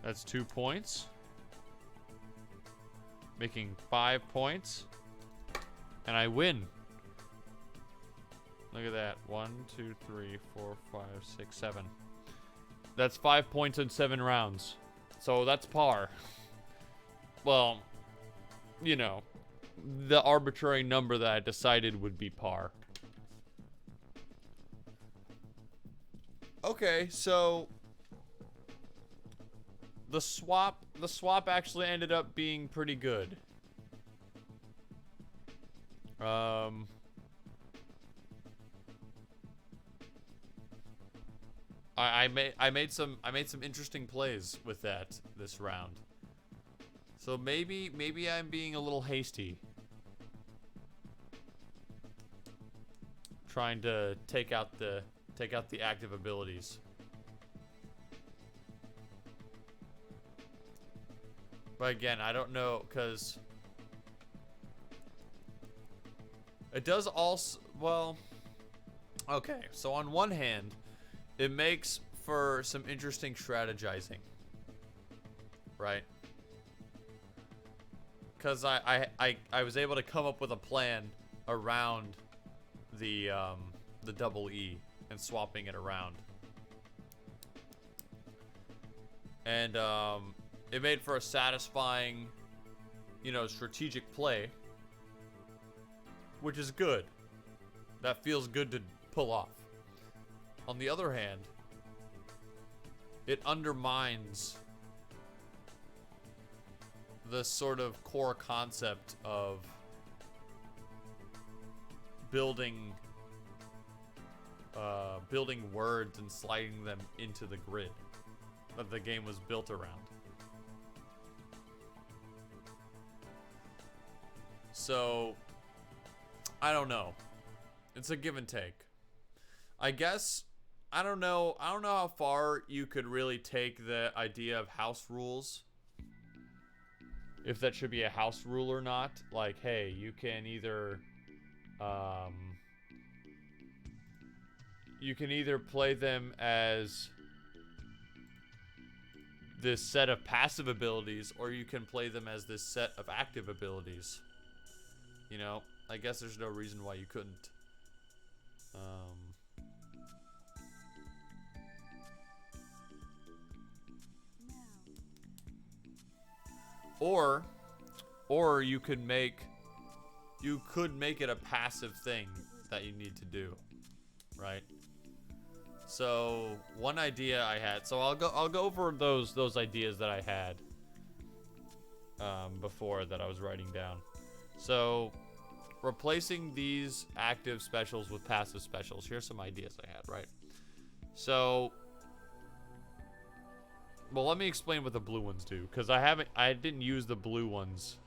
That's 2 points. Making 5 points. And I win. Look at that. 1, 2, 3, 4, 5, 6, 7. That's 5 points in 7 rounds. So that's par. Well, you know, the arbitrary number that I decided would be par. Okay, so the swap actually ended up being pretty good. I made some interesting plays with that this round. So maybe I'm being a little hasty. Trying to take out the active abilities. But again, I don't know, because it does also, well, okay, so on one hand, it makes for some interesting strategizing, right? Because I was able to come up with a plan around the double E and swapping it around. And, it made for a satisfying, you know, strategic play, which is good. That feels good to pull off. On the other hand, it undermines the sort of core concept of building words and sliding them into the grid that the game was built around. So, I don't know. It's a give and take. I guess I don't know how far you could really take the idea of house rules. If that should be a house rule or not. Like, hey, you can either play them as this set of passive abilities, or you can play them as this set of active abilities. You know, I guess there's no reason why you couldn't. Or you could make it a passive thing that you need to do, right? So one idea I had, so I'll go over those ideas that I had before that I was writing down. So replacing these active specials with passive specials. Here's some ideas I had, right? So, well, let me explain what the blue ones do, because I didn't use the blue ones,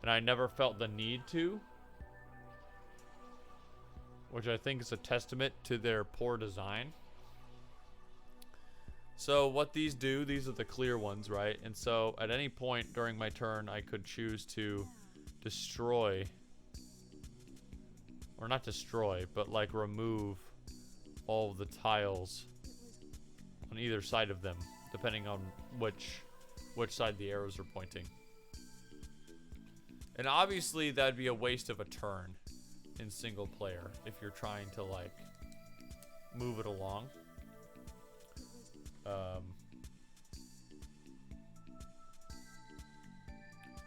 and I never felt the need to, which I think is a testament to their poor design. So what these do, these are the clear ones, right? And so at any point during my turn, I could choose to destroy, or not destroy, but like remove all of the tiles on either side of them, depending on which side the arrows are pointing. And obviously that'd be a waste of a turn in single player if you're trying to like move it along.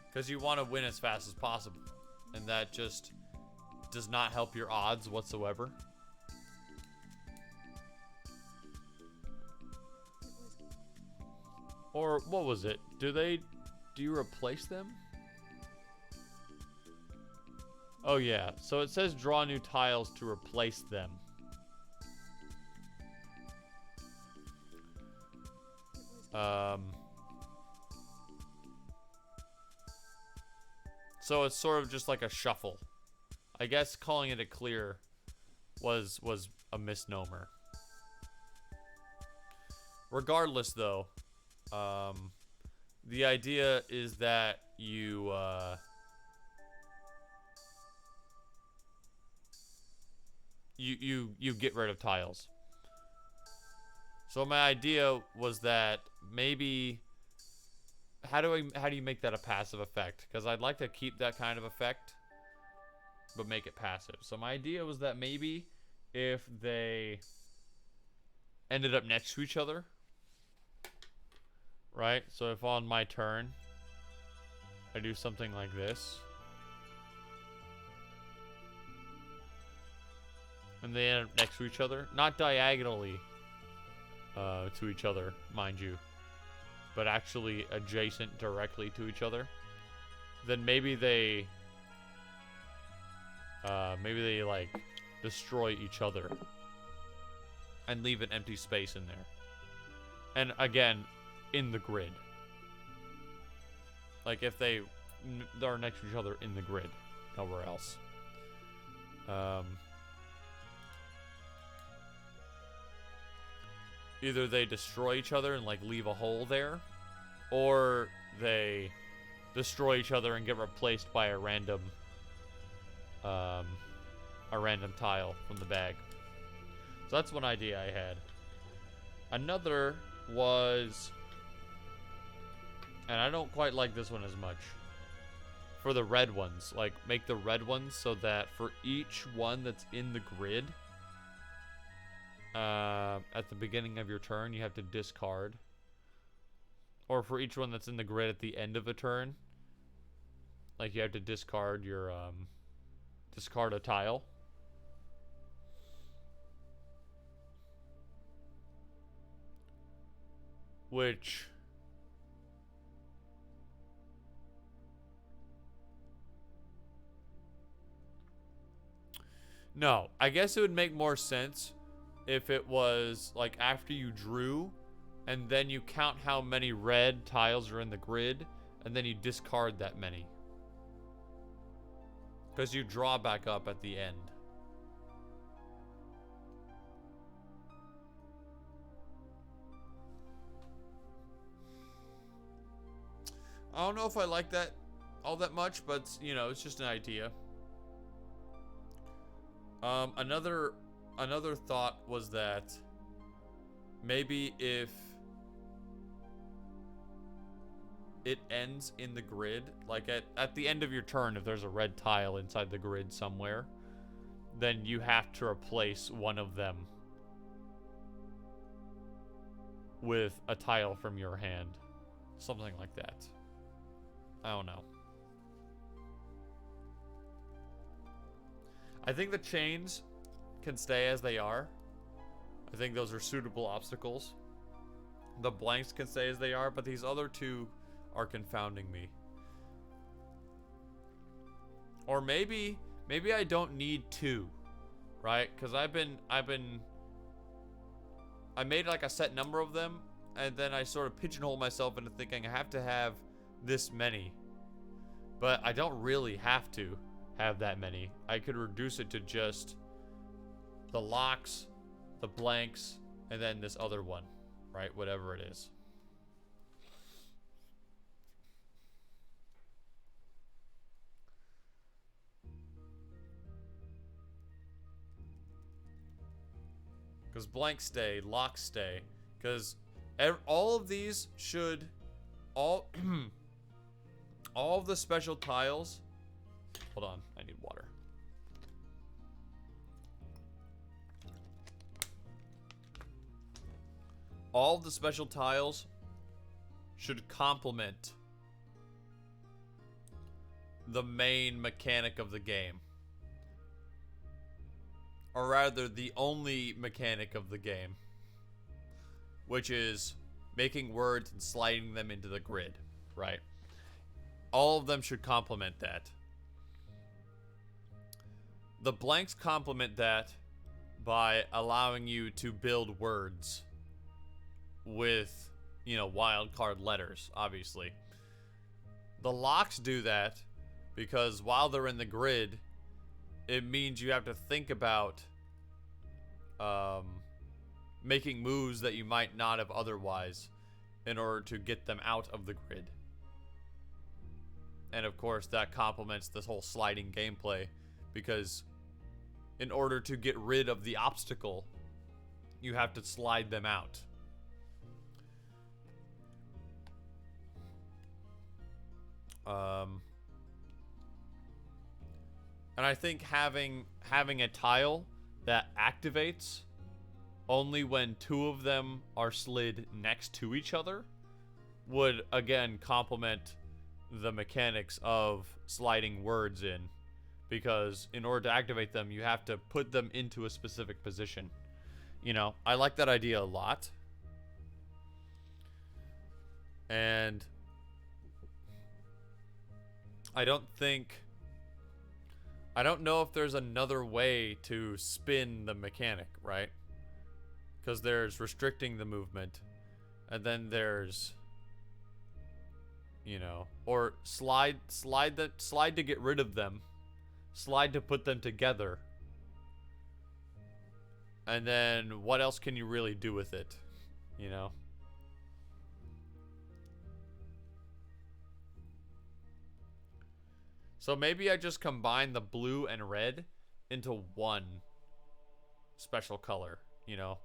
Because you want to win as fast as possible, and that just does not help your odds whatsoever. Or what was it? Do you replace them? Oh yeah, so it says draw new tiles to replace them. So it's sort of just like a shuffle. I guess calling it a clear was a misnomer. Regardless, though, the idea is that you get rid of tiles. So my idea was that maybe how do you make that a passive effect? Because I'd like to keep that kind of effect, but make it passive. So my idea was that maybe if they ended up next to each other, right? So if on my turn I do something like this, and they end up next to each other, not diagonally to each other, mind you, but actually adjacent directly to each other, then maybe they like destroy each other and leave an empty space in there. And again, in the grid. Like if they're next to each other in the grid, nowhere else. Either they destroy each other and like leave a hole there, or they destroy each other and get replaced by a random tile from the bag. So that's one idea I had. Another was, and I don't quite like this one as much, for the red ones. Like, make the red ones so that for each one that's in the grid, at the beginning of your turn, you have to discard. Or for each one that's in the grid at the end of a turn, like you have to discard your, discard a tile. Which, no, I guess it would make more sense if it was like after you drew, and then you count how many red tiles are in the grid, and then you discard that many. Because you draw back up at the end. I don't know if I like that all that much, but, you know, it's just an idea. Another thought was that maybe if it ends in the grid, like at the end of your turn, if there's a red tile inside the grid somewhere, then you have to replace one of them with a tile from your hand. Something like that. I don't know. I think the chains can stay as they are. I think those are suitable obstacles. The blanks can stay as they are, but these other two are confounding me. Or maybe I don't need two, right? Because I made like a set number of them, and then I sort of pigeonholed myself into thinking I have to have this many. But I don't really have to have that many. I could reduce it to just the locks, the blanks, and then this other one, right? Whatever it is. Because blanks stay, locks stay. Because all of these should... All of the special tiles... Hold on, I need water. All of the special tiles should complement the main mechanic of the game. Or rather, the only mechanic of the game. Which is making words and sliding them into the grid, right? All of them should complement that. The blanks complement that by allowing you to build words with, you know, wildcard letters, obviously. The locks do that because while they're in the grid, it means you have to think about making moves that you might not have otherwise in order to get them out of the grid. And of course, that complements this whole sliding gameplay because in order to get rid of the obstacle, you have to slide them out. And I think having a tile that activates only when two of them are slid next to each other would again complement the mechanics of sliding words in, because in order to activate them you have to put them into a specific position. You know, I like that idea a lot. And I don't know if there's another way to spin the mechanic, right? Because there's restricting the movement, and then there's, you know, or slide to get rid of them, slide to put them together, and then what else can you really do with it, you know? So maybe I just combine the blue and red into one special color, you know?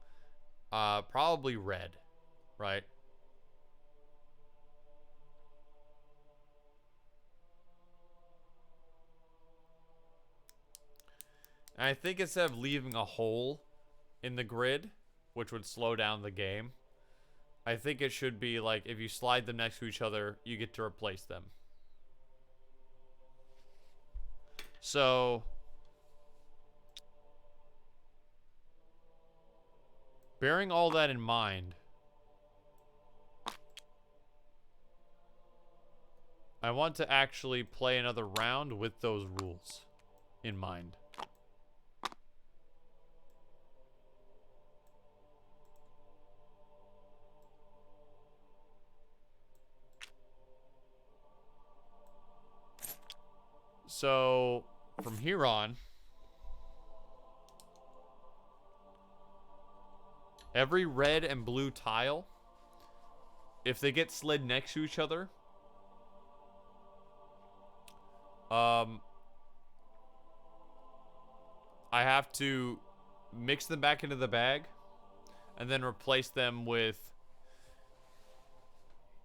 Probably red, right? And I think instead of leaving a hole in the grid, which would slow down the game, I think it should be like if you slide them next to each other, you get to replace them. So bearing all that in mind, I want to actually play another round with those rules in mind. So from here on, every red and blue tile, if they get slid next to each other, I have to mix them back into the bag and then replace them with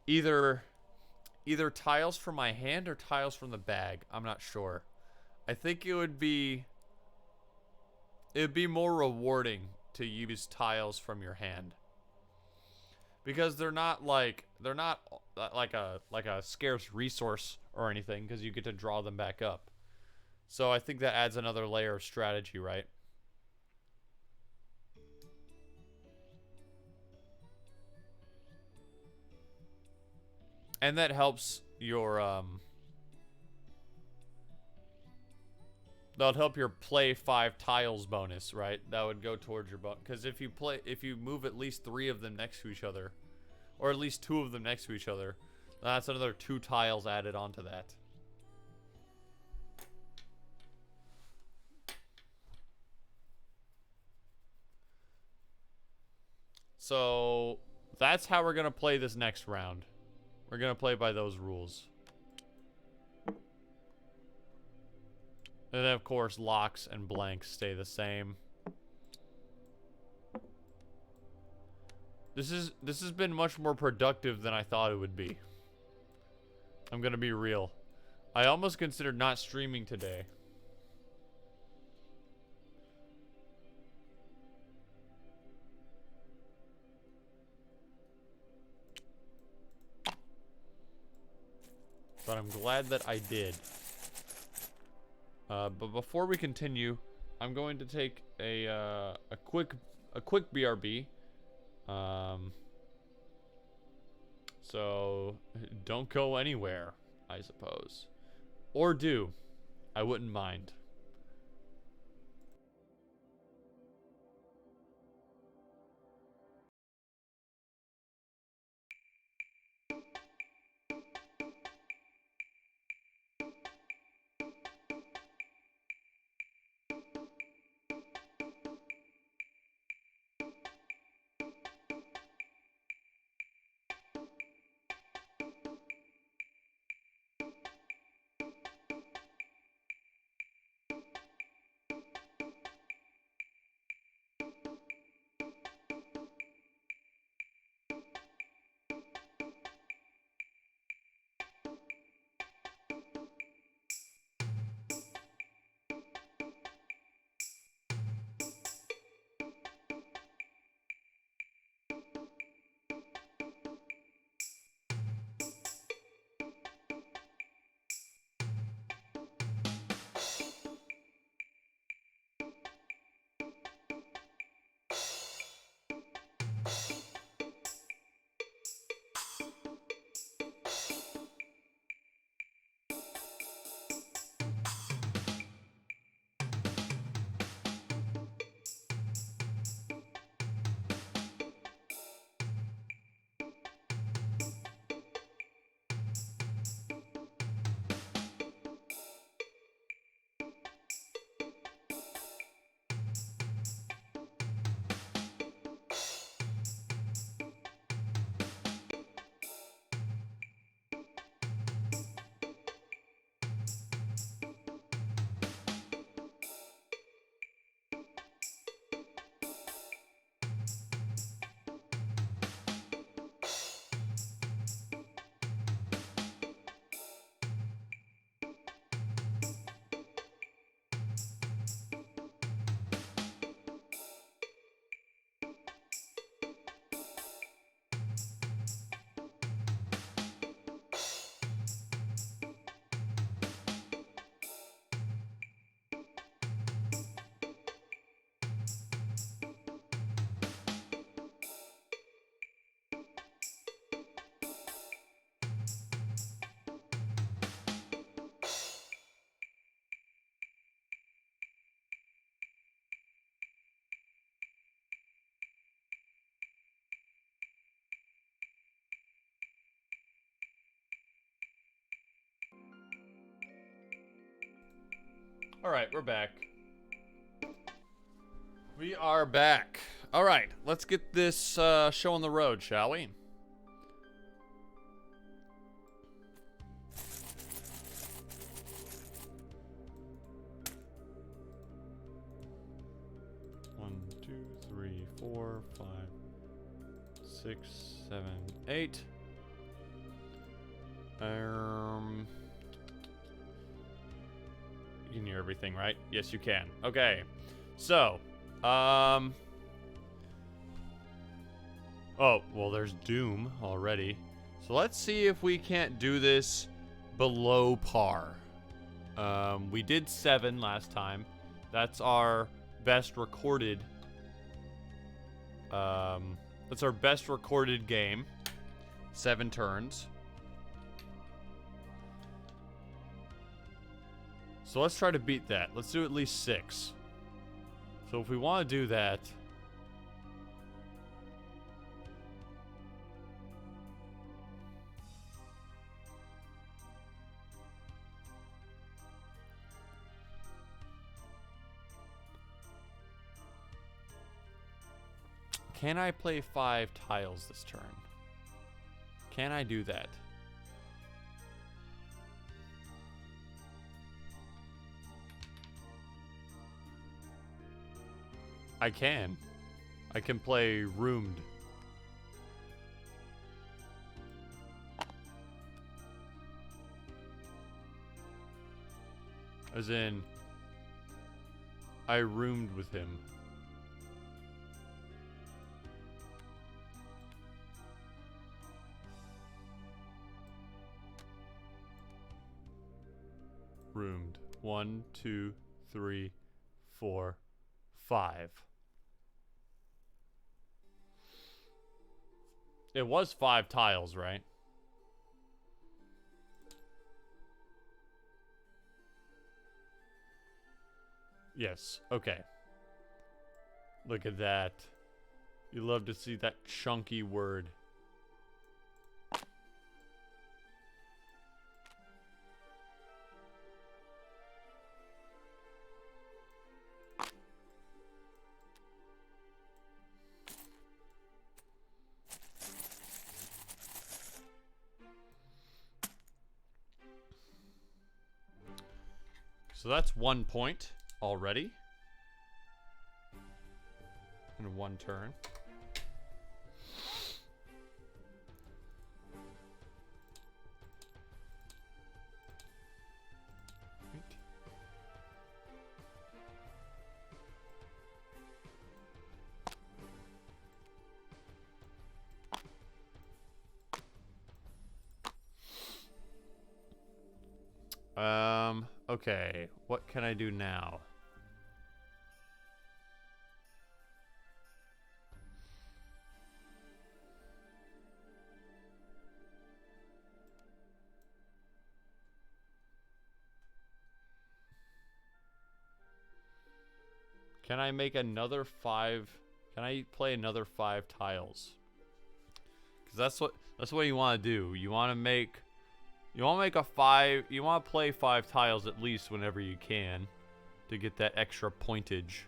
either tiles from my hand or tiles from the bag. I'm not sure. I think it would be more rewarding to use tiles from your hand. Because they're not like a scarce resource or anything, because you get to draw them back up. So I think that adds another layer of strategy, right? And that helps your that would help your play 5 tiles bonus, right? That would go towards your bonus. Because if you move at least 3 of them next to each other, or at least 2 of them next to each other, that's another 2 tiles added onto that. So that's how we're gonna play this next round. We're gonna play by those rules. And then, of course, locks and blanks stay the same. This has been much more productive than I thought it would be. I'm gonna be real. I almost considered not streaming today. But I'm glad that I did. But before we continue, I'm going to take a quick BRB. So don't go anywhere, I suppose. Or do. I wouldn't mind. Alright, we're back. We are back. Alright, let's get this show on the road, shall we? 6, 7, 8. You can hear everything, right? Yes, you can. Okay. So, oh, well, there's Doom already. So let's see if we can't do this below par. We did 7 last time. That's our best recorded. That's our best recorded game. 7 turns. So let's try to beat that. Let's do at least 6. So if we want to do that, can I play 5 tiles this turn? Can I do that? I can. I can play Roomed. As in, I roomed with him. Roomed. 1, 2, 3, 4, 5. It was 5 tiles, right? Yes. Okay. Look at that. You love to see that chunky word. So that's 1 point already. In 1 turn. Okay. What can I do now? Can I make another 5? Can I play another 5 tiles? Because that's what you want to do. You want to make a 5. You want to play 5 tiles at least whenever you can, to get that extra pointage.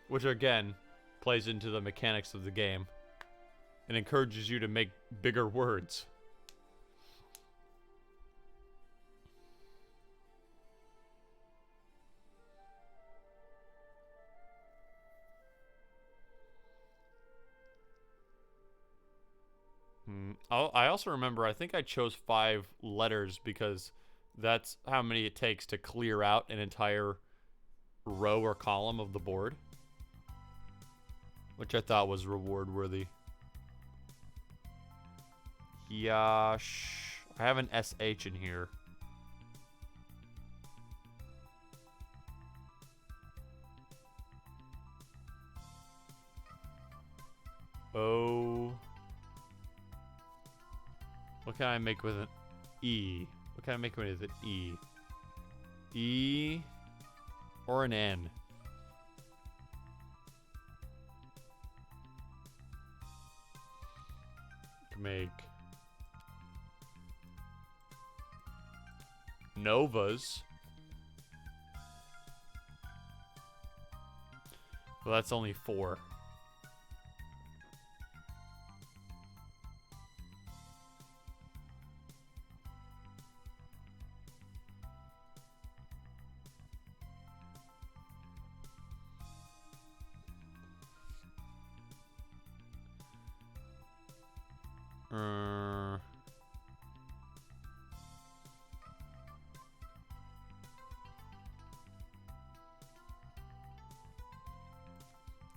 Which again plays into the mechanics of the game and encourages you to make bigger words. I also remember, I think I chose 5 letters because that's how many it takes to clear out an entire row or column of the board. Which I thought was reward worthy. Yash. I have an SH in here. Oh. What can I make with an E? What can I make with an E? E or an N? Make Novas. Well, that's only 4.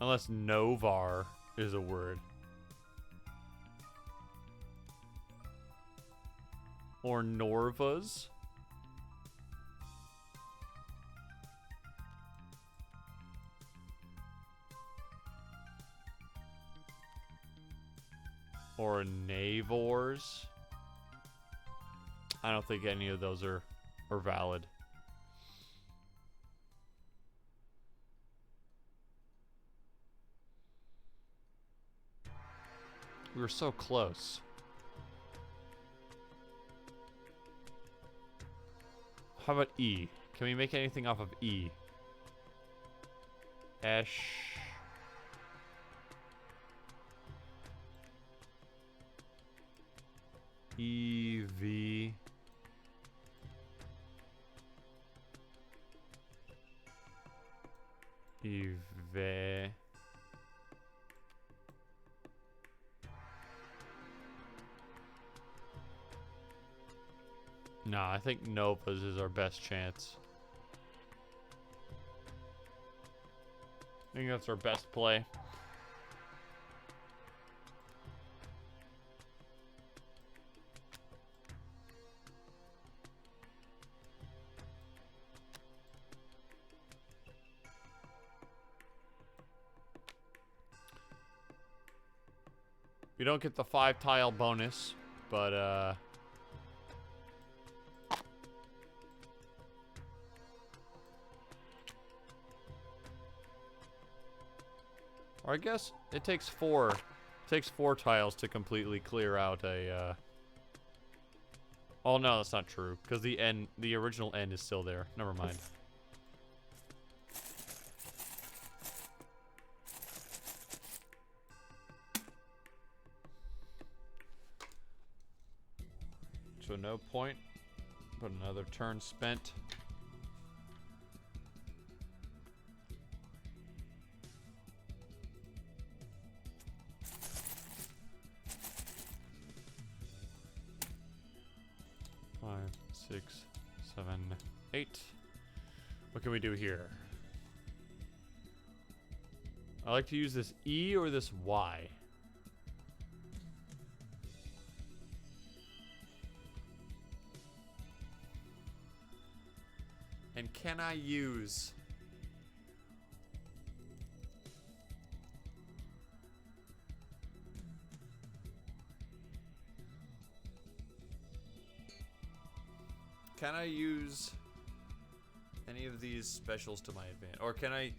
Unless Novar is a word. Or Norvas. Or Navors. I don't think any of those are valid. We were so close. How about E? Can we make anything off of E? Esh. EV. EV. Nah, I think Novas is our best chance. I think that's our best play. We don't get the 5-tile bonus, but or I guess it takes 4 tiles to completely clear out a oh no, that's not true, because the original N is still there. Never mind. So no point, but another turn spent. Five, 6, 7, 8. What can we do here? I like to use this E or this Y. And can I use... Can I use any of these specials to my advantage? Or can I...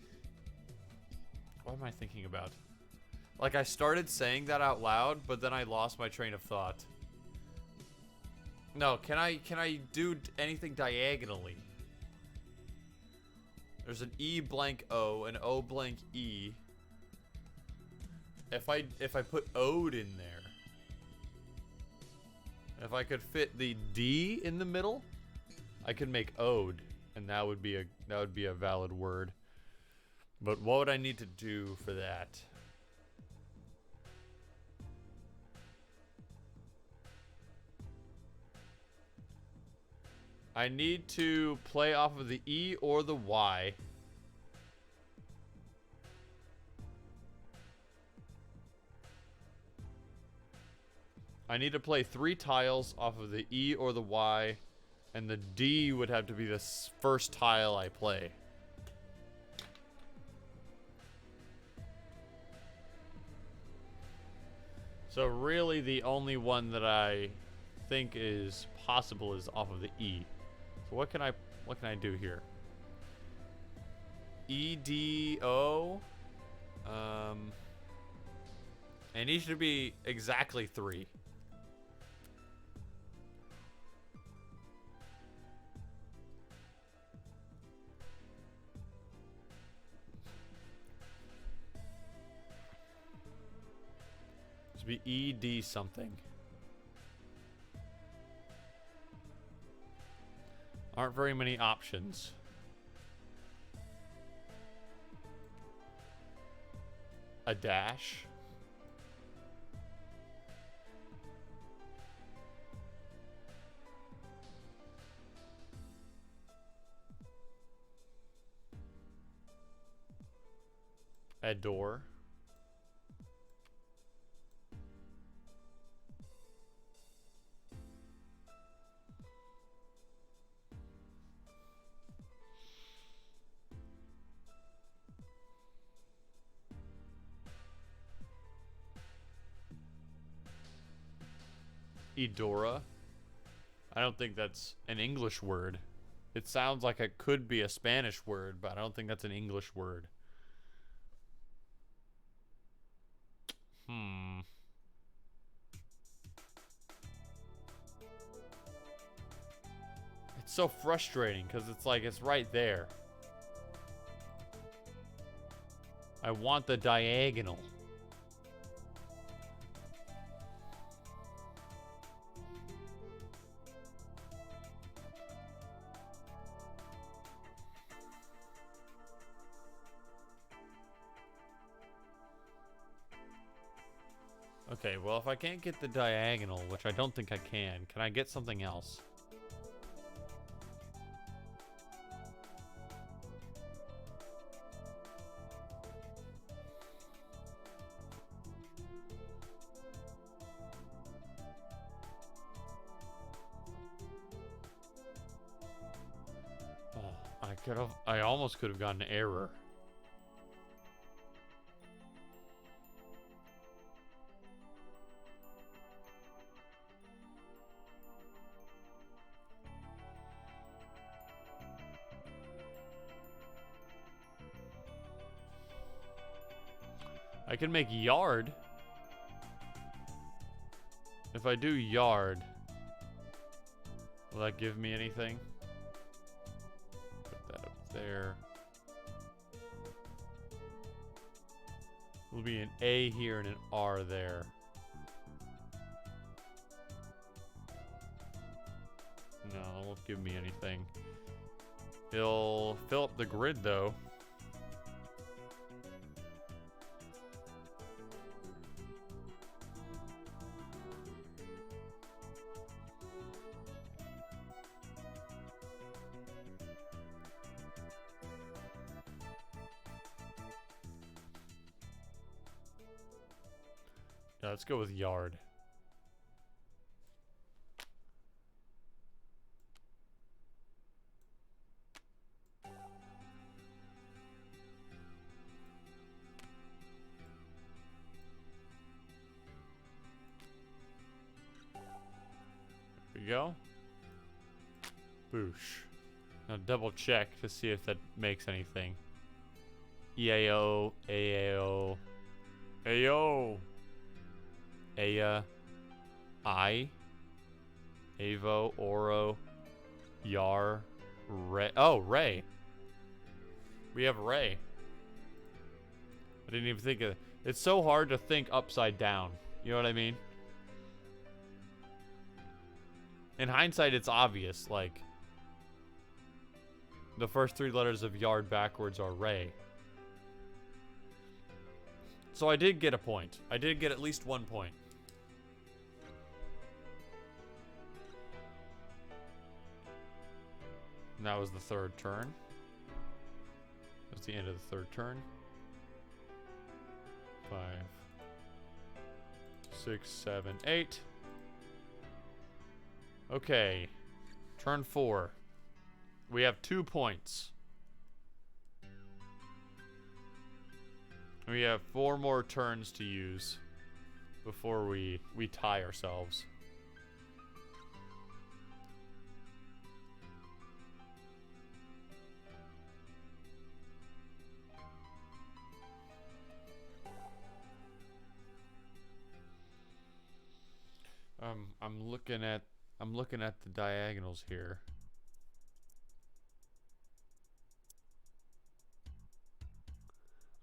What am I thinking about? Like, I started saying that out loud, but then I lost my train of thought. No, can I do anything diagonally? There's an E blank O, an O blank E. If I put Ode in there, if I could fit the D in the middle, I could make Ode, and that would be a valid word. But what would I need to do for that? I need to play off of the E or the Y. I need to play 3 tiles off of the E or the Y, and the D would have to be the first tile I play. So really the only one that I think is possible is off of the E. So what can I do here? E, D, O. And each should be exactly 3. This would be E, D something. Aren't very many options. A dash. Adore. Edora. I don't think that's an English word. It sounds like it could be a Spanish word, but I don't think that's an English word. It's so frustrating because it's like it's right there. I want the diagonal. Okay, well, if I can't get the diagonal, which I don't think I can I get something else? Oh, I almost could have gotten an error. I can make yard. If I do yard, will that give me anything? Put that up there. Will be an A here and an R there. No, it won't give me anything. It'll fill up the grid though. Yeah, let's go with yard. There we go. Boosh. Now double check to see if that makes anything. EAO, AAO, AO. Aya, I, Avo, Oro, Yar, Ray. Oh, Ray. We have Ray. I didn't even think of it. It's so hard to think upside down. You know what I mean? In hindsight, it's obvious. Like, the first 3 letters of yard backwards are Ray. So I did get a point. I did get at least 1 point. And that was the 3rd turn. That's the end of the 3rd turn. 5, 6, 7, 8. Okay. Turn 4. We have 2 points. We have 4 more turns to use before we tie ourselves. I'm looking at the diagonals here.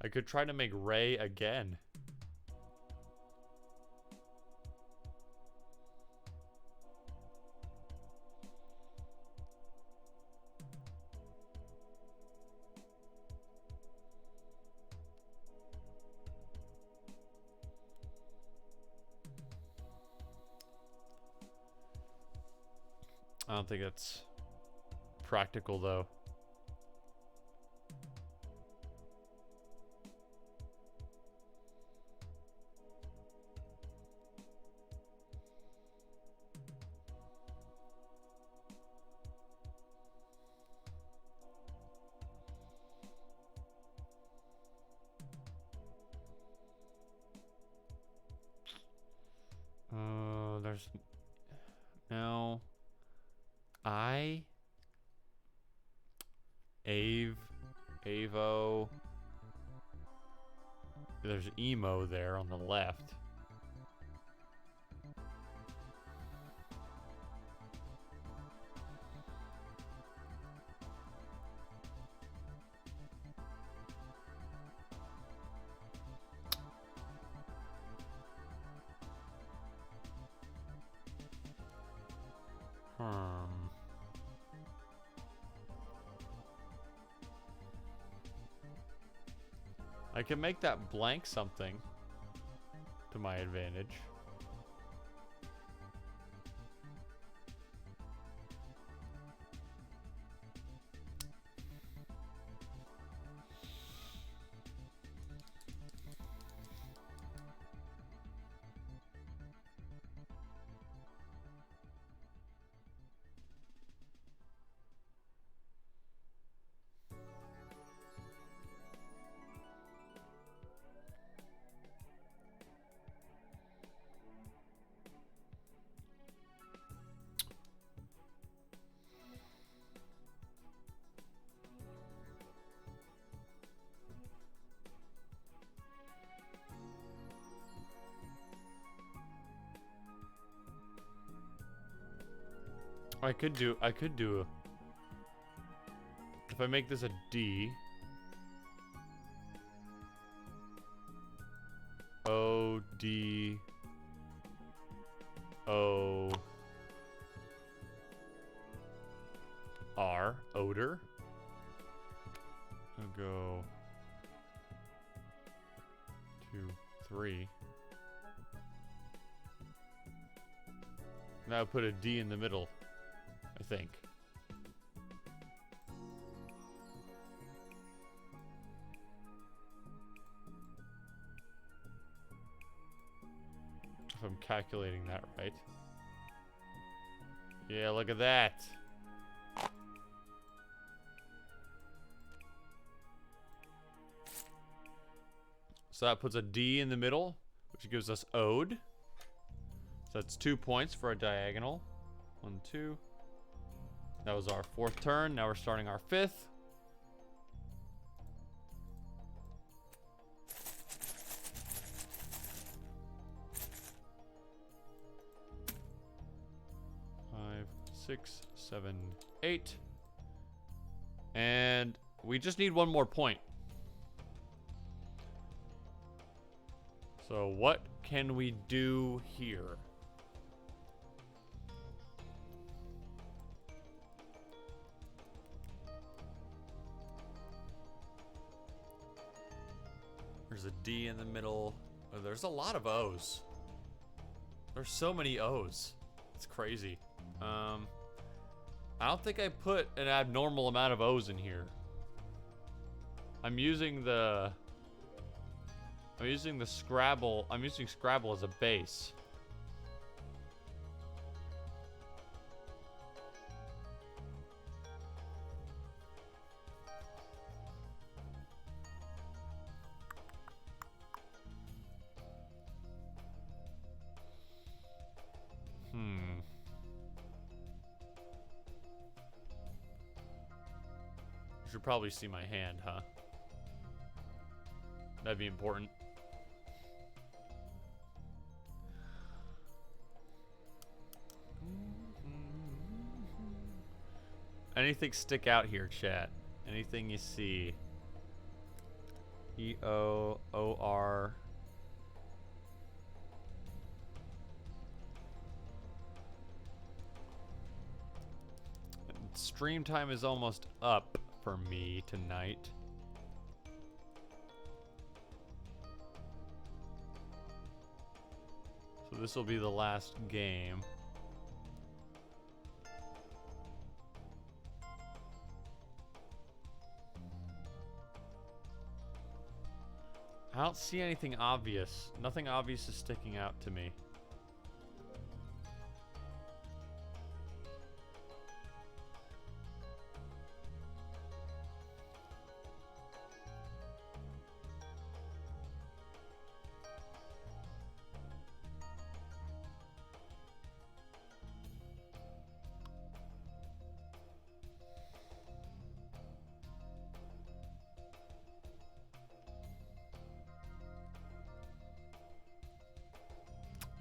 I could try to make Ray again. I don't think that's practical though. there's no I Avo. There's emo there on the left. I can make that blank something to my advantage. I could do if I make this a D. O D O R, odor. I'll go 2, 3. Now put a D in the middle, I think. If I'm calculating that right. Yeah, look at that. So that puts a D in the middle, which gives us ode. So that's 2 points for a diagonal. 1, 2. That was our 4th turn. Now we're starting our 5th. Five, 6, 7, 8. And we just need one more point. So what can we do here? There's a D in the middle. Oh, there's a lot of O's. There's so many O's. It's crazy. I don't think I put an abnormal amount of O's in here. I'm using Scrabble. I'm using Scrabble as a base. You should probably see my hand, huh? That'd be important. Anything stick out here, chat? Anything you see? E-O-O-R. Stream time is almost up for me tonight. So this will be the last game. I don't see anything obvious. Nothing obvious is sticking out to me.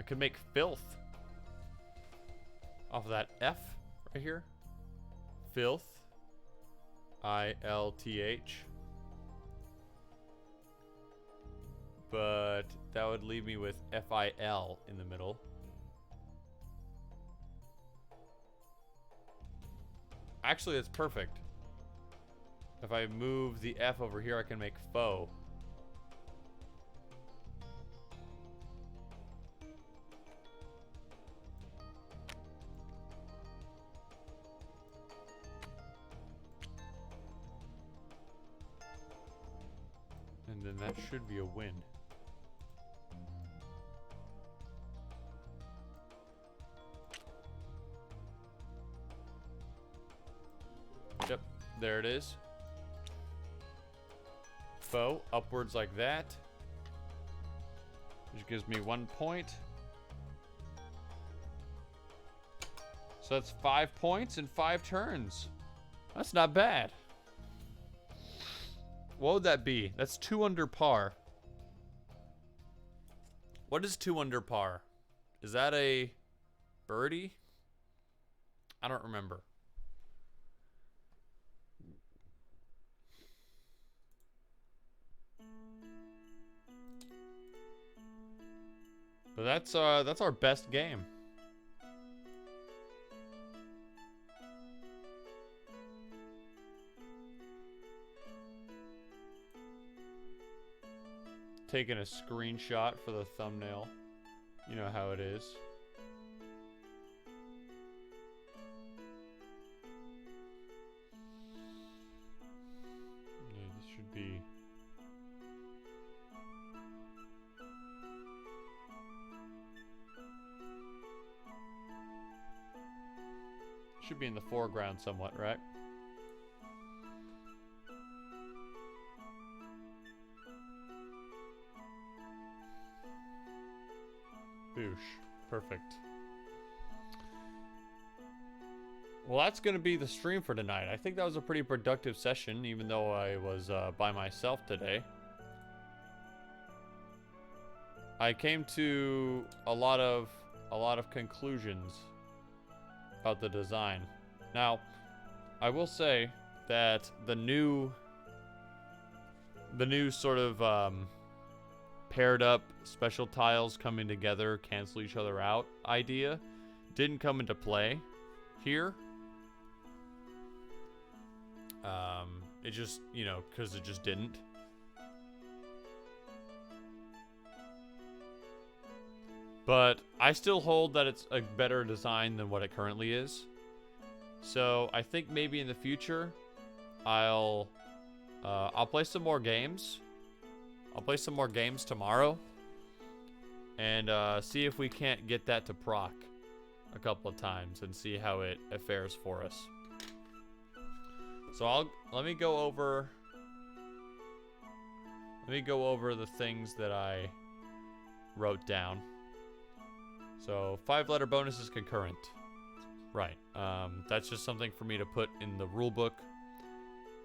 could make filth off of that F right here. Filth. I-L-T-H. But that would leave me with F-I-L in the middle. Actually, that's perfect. If I move the F over here, I can make faux. And then that should be a win. Yep, there it is. Faux, upwards like that. Which gives me 1 point. So that's 5 points in 5 turns. That's not bad. What would that be? That's 2 under par. What is 2 under par? Is that a birdie? I don't remember. But that's our best game. Taking a screenshot for the thumbnail. You know how it is. Yeah, this should be... Should be in the foreground somewhat, right? Boosh. Perfect. Well, that's going to be the stream for tonight. I think that was a pretty productive session, even though I was by myself today. I came to a lot of conclusions about the design. Now, I will say that the new sort of paired up special tiles coming together, cancel each other out idea didn't come into play here. It just, you know, because it just didn't. But I still hold that it's a better design than what it currently is. So I think maybe in the future, I'll play some more games. I'll play some more games tomorrow, and see if we can't get that to proc a couple of times and see how it fares for us. So let me go over the things that I wrote down. So 5-letter bonus is concurrent. Right. That's just something for me to put in the rule book.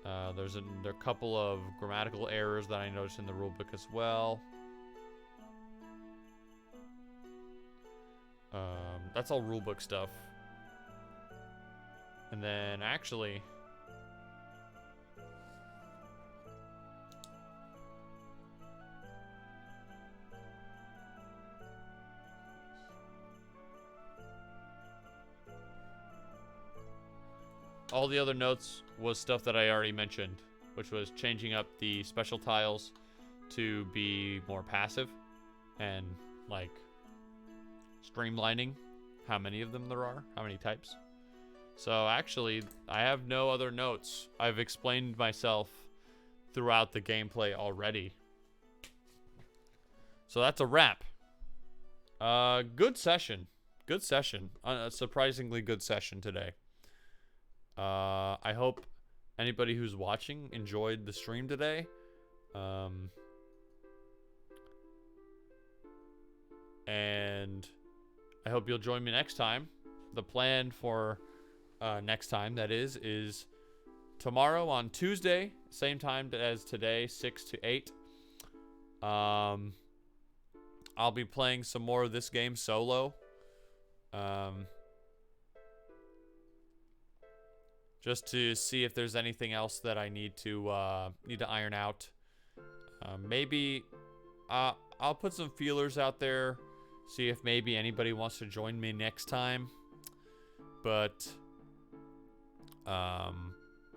There are a couple of grammatical errors that I noticed in the rule book as well. That's all rule book stuff. And then actually, all the other notes was stuff that I already mentioned, which was changing up the special tiles to be more passive and like streamlining how many of them there are, how many types. So actually, I have no other notes. I've explained myself throughout the gameplay already. So that's a wrap. Good session. Good session. A surprisingly good session today. I hope anybody who's watching enjoyed the stream today. And I hope you'll join me next time. The plan for next time, that is tomorrow on Tuesday, same time as today, 6 to 8. I'll be playing some more of this game solo. Just to see if there's anything else that I need to iron out. Maybe I'll put some feelers out there, see if maybe anybody wants to join me next time. But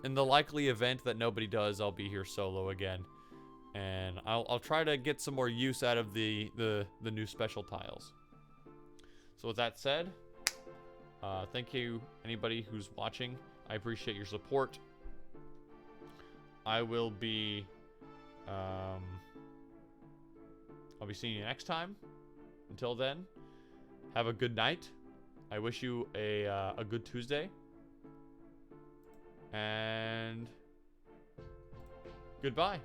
in the likely event that nobody does, I'll be here solo again, and I'll try to get some more use out of the new special tiles. So with that said, thank you anybody who's watching. I appreciate your support. I will be I'll be seeing you next time. Until then, have a good night. I wish you a good Tuesday. And goodbye.